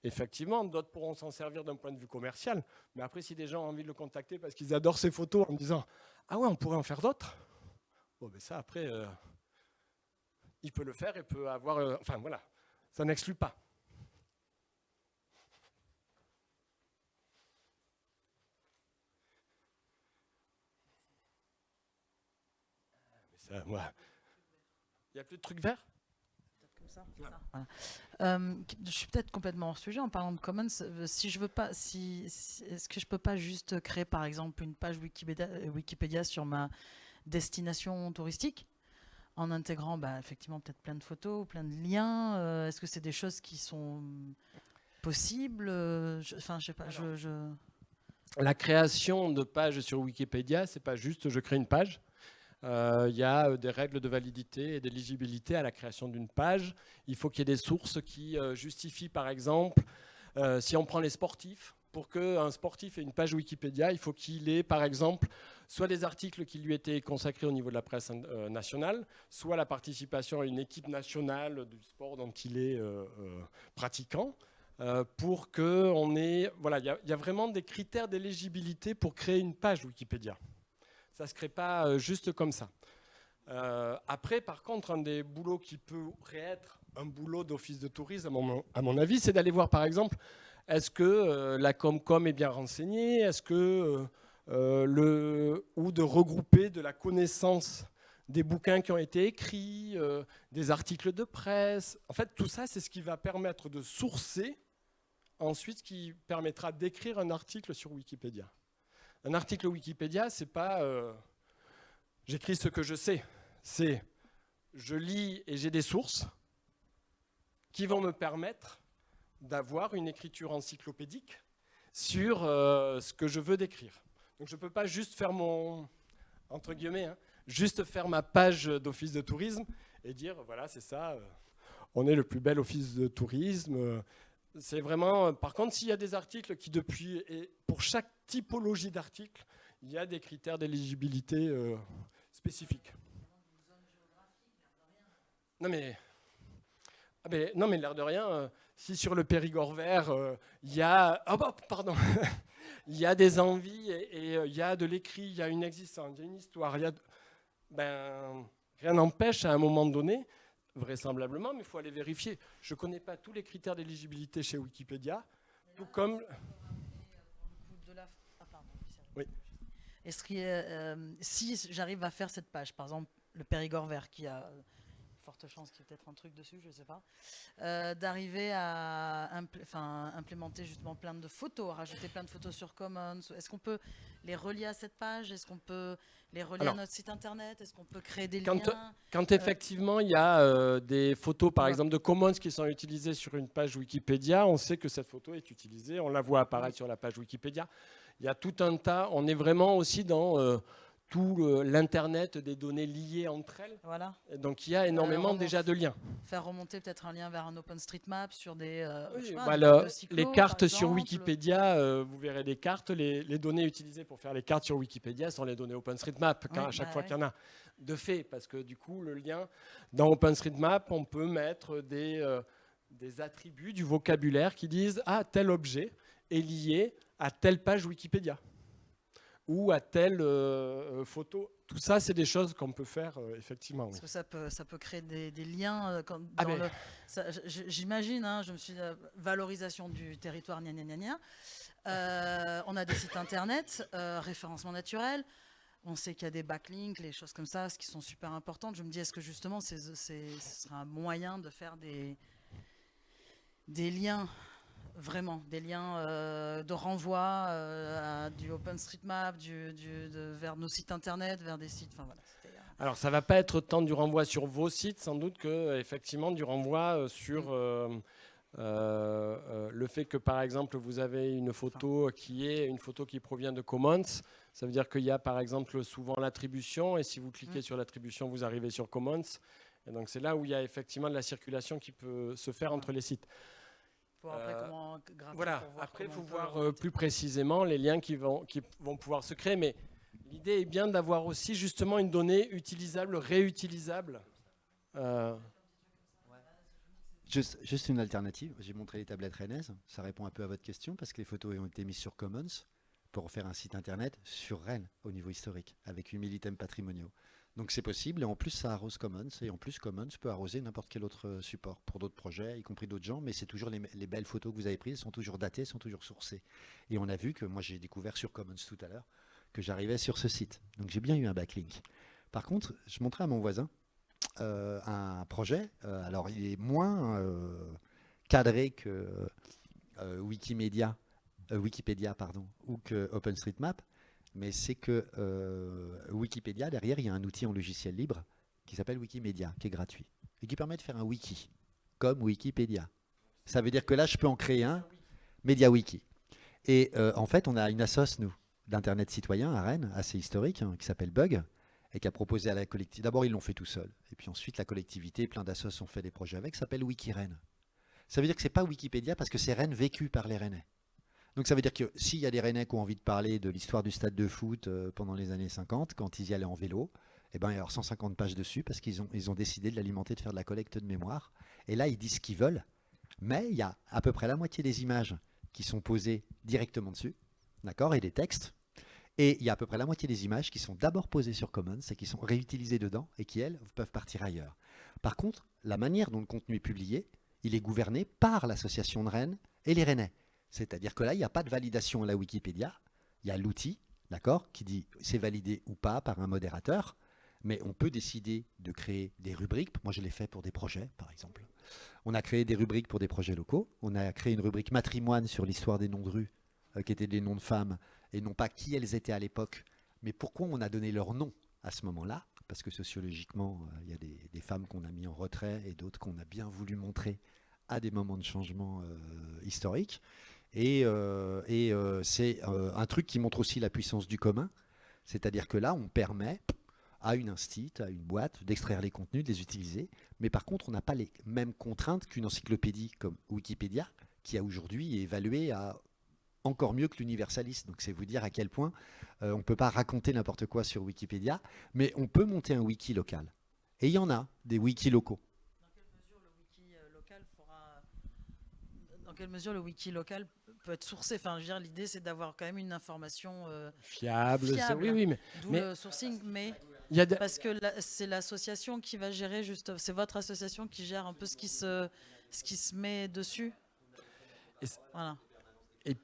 effectivement, d'autres pourront s'en servir d'un point de vue commercial. Mais après, si des gens ont envie de le contacter parce qu'ils adorent ces photos en me disant « Ah ouais, on pourrait en faire d'autres », bon, ben ça, après, il peut le faire et peut avoir... enfin, voilà, ça n'exclut pas. Mais ça, moi... Il n'y a plus de trucs verts ? Comme ça, voilà. Je suis peut-être complètement hors sujet en parlant de Commons. Si je veux pas, est-ce que je peux pas juste créer par exemple une page Wikipédia sur ma destination touristique en intégrant effectivement peut-être plein de photos, plein de liens. Est-ce que c'est des choses qui sont possibles? Enfin, je sais pas. La création de pages sur Wikipédia, c'est pas juste je crée une page. Il y a des règles de validité et d'éligibilité à la création d'une page. Il faut qu'il y ait des sources qui justifient, par exemple, si on prend les sportifs, pour qu'un sportif ait une page Wikipédia, il faut qu'il ait, par exemple, soit des articles qui lui étaient consacrés au niveau de la presse nationale, soit la participation à une équipe nationale du sport dont il est pratiquant, pour qu'on ait... Voilà, il y a vraiment des critères d'éligibilité pour créer une page Wikipédia. Ça ne se crée pas juste comme ça. Après, par contre, un des boulots qui pourrait être un boulot d'office de tourisme, à mon avis, c'est d'aller voir, par exemple, est-ce que la Comcom est bien renseignée, est-ce que ou de regrouper de la connaissance des bouquins qui ont été écrits, des articles de presse. En fait, tout ça, c'est ce qui va permettre de sourcer, ensuite, ce qui permettra d'écrire un article sur Wikipédia. Un article Wikipédia, c'est pas j'écris ce que je sais, c'est je lis et j'ai des sources qui vont me permettre d'avoir une écriture encyclopédique sur ce que je veux décrire. Donc je ne peux pas juste faire entre guillemets, juste faire ma page d'office de tourisme et dire voilà, c'est ça, on est le plus bel office de tourisme. C'est vraiment, par contre, s'il y a des articles qui depuis, et pour chaque typologie d'article, il y a des critères d'éligibilité spécifiques. Non mais l'air de rien, si sur le Périgord vert, il y a, il y a des envies et il y a de l'écrit, il y a une existence, il y a une histoire, rien n'empêche à un moment donné, vraisemblablement, mais il faut aller vérifier. Je ne connais pas tous les critères d'éligibilité chez Wikipédia, tout comme... Oui. Est-ce que si j'arrive à faire cette page, par exemple le Périgord vert, qui a forte chance qu'il y ait peut-être un truc dessus, je ne sais pas, d'arriver à implémenter justement plein de photos, à rajouter plein de photos sur Commons, est-ce qu'on peut les relier à cette page? Est-ce qu'on peut les relier à notre site internet? Est-ce qu'on peut créer des liens? Quand effectivement il y a des photos par exemple de Commons qui sont utilisées sur une page Wikipédia, on sait que cette photo est utilisée, on la voit apparaître sur la page Wikipédia. Il y a tout un tas, on est vraiment aussi dans tout l'internet des données liées entre elles. Voilà. Et donc il y a énormément déjà de liens. Faire remonter peut-être un lien vers un OpenStreetMap sur des, les cartes sur Wikipédia, vous verrez des cartes, les données utilisées pour faire les cartes sur Wikipédia sont les données OpenStreetMap, à chaque fois qu'il y en a. De fait, parce que du coup, le lien, dans OpenStreetMap, on peut mettre des attributs, du vocabulaire qui disent « Ah, tel objet est lié à telle page Wikipédia ». Ou à telle photo. Tout ça, c'est des choses qu'on peut faire, effectivement. Parce que ça peut créer des liens. J'imagine, je me suis dit, valorisation du territoire, gna gna gna gna. On a des sites internet, référencement naturel. On sait qu'il y a des backlinks, les choses comme ça, ce qui sont super importantes. Je me dis, est-ce que justement, ce serait un moyen de faire des liens, vraiment, des liens de renvoi à du OpenStreetMap, vers nos sites internet, vers des sites. Enfin, voilà, alors, ça ne va pas être tant du renvoi sur vos sites, sans doute que effectivement du renvoi sur le fait que, par exemple, vous avez une photo qui provient de Commons. Ça veut dire qu'il y a, par exemple, souvent l'attribution. Et si vous cliquez sur l'attribution, vous arrivez sur Commons. Et donc, c'est là où il y a effectivement de la circulation qui peut se faire entre les sites. Après, il faut voir plus précisément les liens qui vont pouvoir se créer. Mais l'idée est bien d'avoir aussi justement une donnée utilisable, réutilisable. Juste une alternative. J'ai montré les tablettes rennaises. Ça répond un peu à votre question parce que les photos ont été mises sur Commons pour faire un site internet sur Rennes au niveau historique avec 8000 items patrimoniaux. Donc c'est possible et en plus ça arrose Commons et en plus Commons peut arroser n'importe quel autre support pour d'autres projets, y compris d'autres gens, mais c'est toujours les belles photos que vous avez prises sont toujours datées, sont toujours sourcées. Et on a vu que moi j'ai découvert sur Commons tout à l'heure que j'arrivais sur ce site. Donc j'ai bien eu un backlink. Par contre, je montrais à mon voisin un projet. Alors, il est moins cadré que Wikipédia, pardon, ou que OpenStreetMap, mais c'est que Wikipédia, derrière, il y a un outil en logiciel libre qui s'appelle Wikimedia, qui est gratuit, et qui permet de faire un wiki, comme Wikipédia. Ça veut dire que là, je peux en créer un, MediaWiki. Et en fait, on a une assoce, nous, d'Internet citoyen à Rennes, assez historique, hein, qui s'appelle Bug, et qui a proposé à la collectivité. D'abord, ils l'ont fait tout seul. Et puis ensuite, la collectivité, plein d'associations ont fait des projets avec, ça s'appelle WikiRennes. Ça veut dire que ce n'est pas Wikipédia parce que c'est Rennes vécu par les Rennais. Donc ça veut dire que s'il y a des Rennais qui ont envie de parler de l'histoire du stade de foot pendant les années 50, quand ils y allaient en vélo, eh ben, il y a alors 150 pages dessus parce qu'ils ont décidé de l'alimenter, de faire de la collecte de mémoire. Et là, ils disent ce qu'ils veulent. Mais il y a à peu près la moitié des images qui sont posées directement dessus, d'accord, et des textes. Et il y a à peu près la moitié des images qui sont d'abord posées sur Commons et qui sont réutilisées dedans et qui, elles, peuvent partir ailleurs. Par contre, la manière dont le contenu est publié, il est gouverné par l'association de Rennes et les Rennais. C'est-à-dire que là, il n'y a pas de validation à la Wikipédia. Il y a l'outil, d'accord, qui dit c'est validé ou pas par un modérateur. Mais on peut décider de créer des rubriques. Moi, je l'ai fait pour des projets, par exemple. On a créé des rubriques pour des projets locaux. On a créé une rubrique matrimoine sur l'histoire des noms de rues, qui étaient des noms de femmes, et non pas qui elles étaient à l'époque, mais pourquoi on a donné leur nom à ce moment-là. Parce que sociologiquement, il y a des femmes qu'on a mis en retrait et d'autres qu'on a bien voulu montrer à des moments de changement historiques. Et c'est un truc qui montre aussi la puissance du commun. C'est-à-dire que là, on permet à une instit, à une boîte, d'extraire les contenus, de les utiliser. Mais par contre, on n'a pas les mêmes contraintes qu'une encyclopédie comme Wikipédia, qui a aujourd'hui évalué à encore mieux que l'universaliste. Donc c'est vous dire à quel point on ne peut pas raconter n'importe quoi sur Wikipédia, mais on peut monter un wiki local. Et il y en a, des wikis locaux. Dans quelle mesure le wiki local peut être sourcé? Enfin, je veux dire, l'idée, c'est d'avoir quand même une information fiable. fiable. Oui, D'où le sourcing, mais parce que c'est l'association qui va gérer, juste, c'est votre association qui gère un peu ce qui se met dessus. Voilà. Et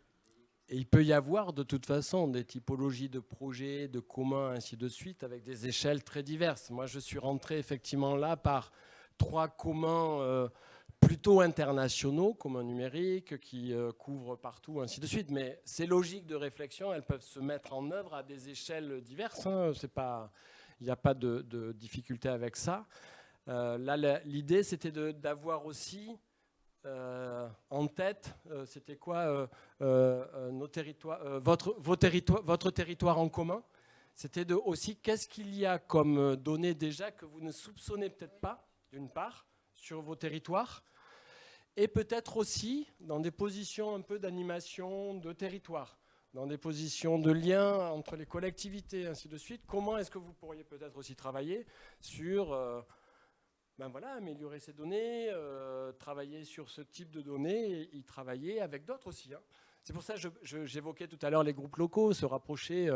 il peut y avoir de toute façon des typologies de projets, de communs, ainsi de suite, avec des échelles très diverses. Moi, je suis rentré effectivement là par 3 communs plutôt internationaux, communs numériques, qui couvrent partout, ainsi de suite. Mais ces logiques de réflexion, elles peuvent se mettre en œuvre à des échelles diverses. Hein. Il n'y a pas de difficulté avec ça. Là, l'idée, c'était d'avoir aussi en tête, c'était quoi nos territoires, votre territoire en commun. C'était aussi qu'est-ce qu'il y a comme données déjà que vous ne soupçonnez peut-être pas, d'une part, sur vos territoires, et peut-être aussi dans des positions un peu d'animation de territoire, dans des positions de lien entre les collectivités, ainsi de suite. Comment est-ce que vous pourriez peut-être aussi travailler sur améliorer ces données, travailler sur ce type de données et y travailler avec d'autres aussi. Hein. C'est pour ça que j'évoquais tout à l'heure les groupes locaux, se rapprocher,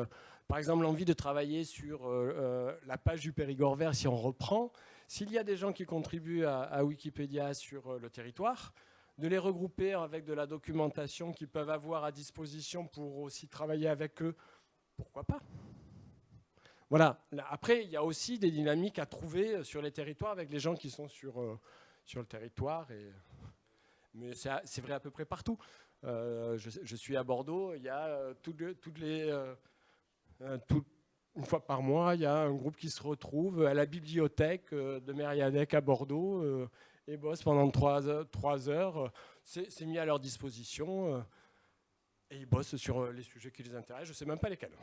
par exemple l'envie de travailler sur la page du Périgord vert si on reprend. S'il y a des gens qui contribuent à Wikipédia sur le territoire, de les regrouper avec de la documentation qu'ils peuvent avoir à disposition pour aussi travailler avec eux, pourquoi pas ? Voilà. Après, il y a aussi des dynamiques à trouver sur les territoires avec les gens qui sont sur le territoire. Mais c'est vrai à peu près partout. Je suis à Bordeaux, il y a une fois par mois, il y a un groupe qui se retrouve à la bibliothèque de Mériadec à Bordeaux et bosse pendant 3 heures. C'est mis à leur disposition et ils bossent sur les sujets qui les intéressent. Je ne sais même pas lesquels.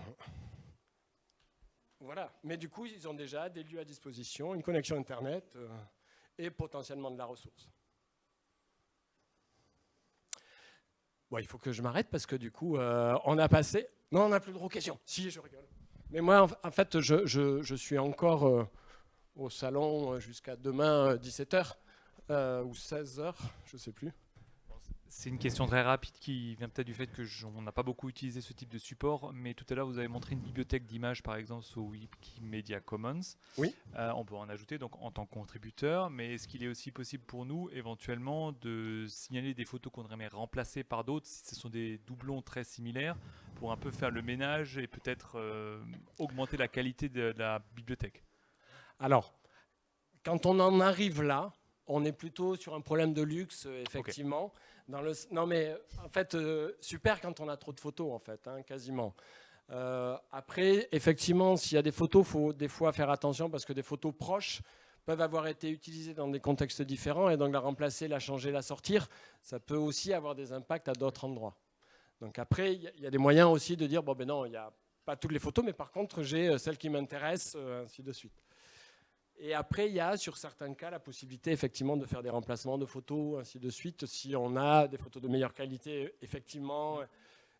Voilà, mais du coup, ils ont déjà des lieux à disposition, une connexion Internet et potentiellement de la ressource. Bon, il faut que je m'arrête parce que du coup, on a passé... Non, on n'a plus de questions. Si, je rigole. Mais moi, en fait, je suis encore au salon jusqu'à demain, 17h. ou 16 heures, je ne sais plus. C'est une question très rapide qui vient peut-être du fait que on n'a pas beaucoup utilisé ce type de support, mais tout à l'heure vous avez montré une bibliothèque d'images par exemple sur Wikimedia Commons. Oui. On peut en ajouter donc en tant que contributeur, mais est-ce qu'il est aussi possible pour nous éventuellement de signaler des photos qu'on aimerait remplacer par d'autres si ce sont des doublons très similaires pour un peu faire le ménage et peut-être augmenter la qualité de la bibliothèque? Alors, quand on en arrive là, on est plutôt sur un problème de luxe, effectivement. Okay. Non, mais en fait, super quand on a trop de photos, en fait, hein, quasiment. Après, effectivement, s'il y a des photos, il faut des fois faire attention parce que des photos proches peuvent avoir été utilisées dans des contextes différents et donc la remplacer, la changer, la sortir, ça peut aussi avoir des impacts à d'autres endroits. Donc après, il y a des moyens aussi de dire, bon ben non, il n'y a pas toutes les photos, mais par contre, j'ai celles qui m'intéressent, ainsi de suite. Et après, il y a sur certains cas la possibilité effectivement de faire des remplacements de photos, ainsi de suite. Si on a des photos de meilleure qualité, effectivement,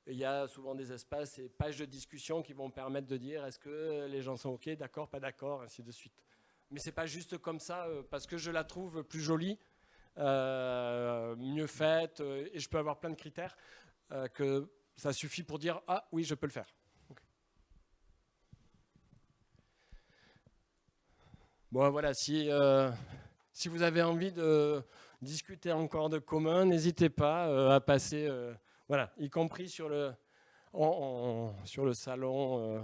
il y a souvent des espaces et pages de discussion qui vont permettre de dire est-ce que les gens sont OK, d'accord, pas d'accord, ainsi de suite. Mais ce n'est pas juste comme ça, parce que je la trouve plus jolie, mieux faite, et je peux avoir plein de critères, que ça suffit pour dire « Ah oui, je peux le faire ». Bon, voilà, si vous avez envie de discuter encore de Commons, n'hésitez pas à passer, voilà, y compris sur le salon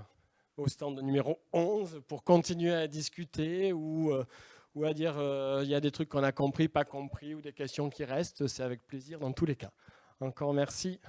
au stand numéro 11 pour continuer à discuter ou à dire il y a des trucs qu'on a compris, pas compris ou des questions qui restent. C'est avec plaisir dans tous les cas. Encore merci.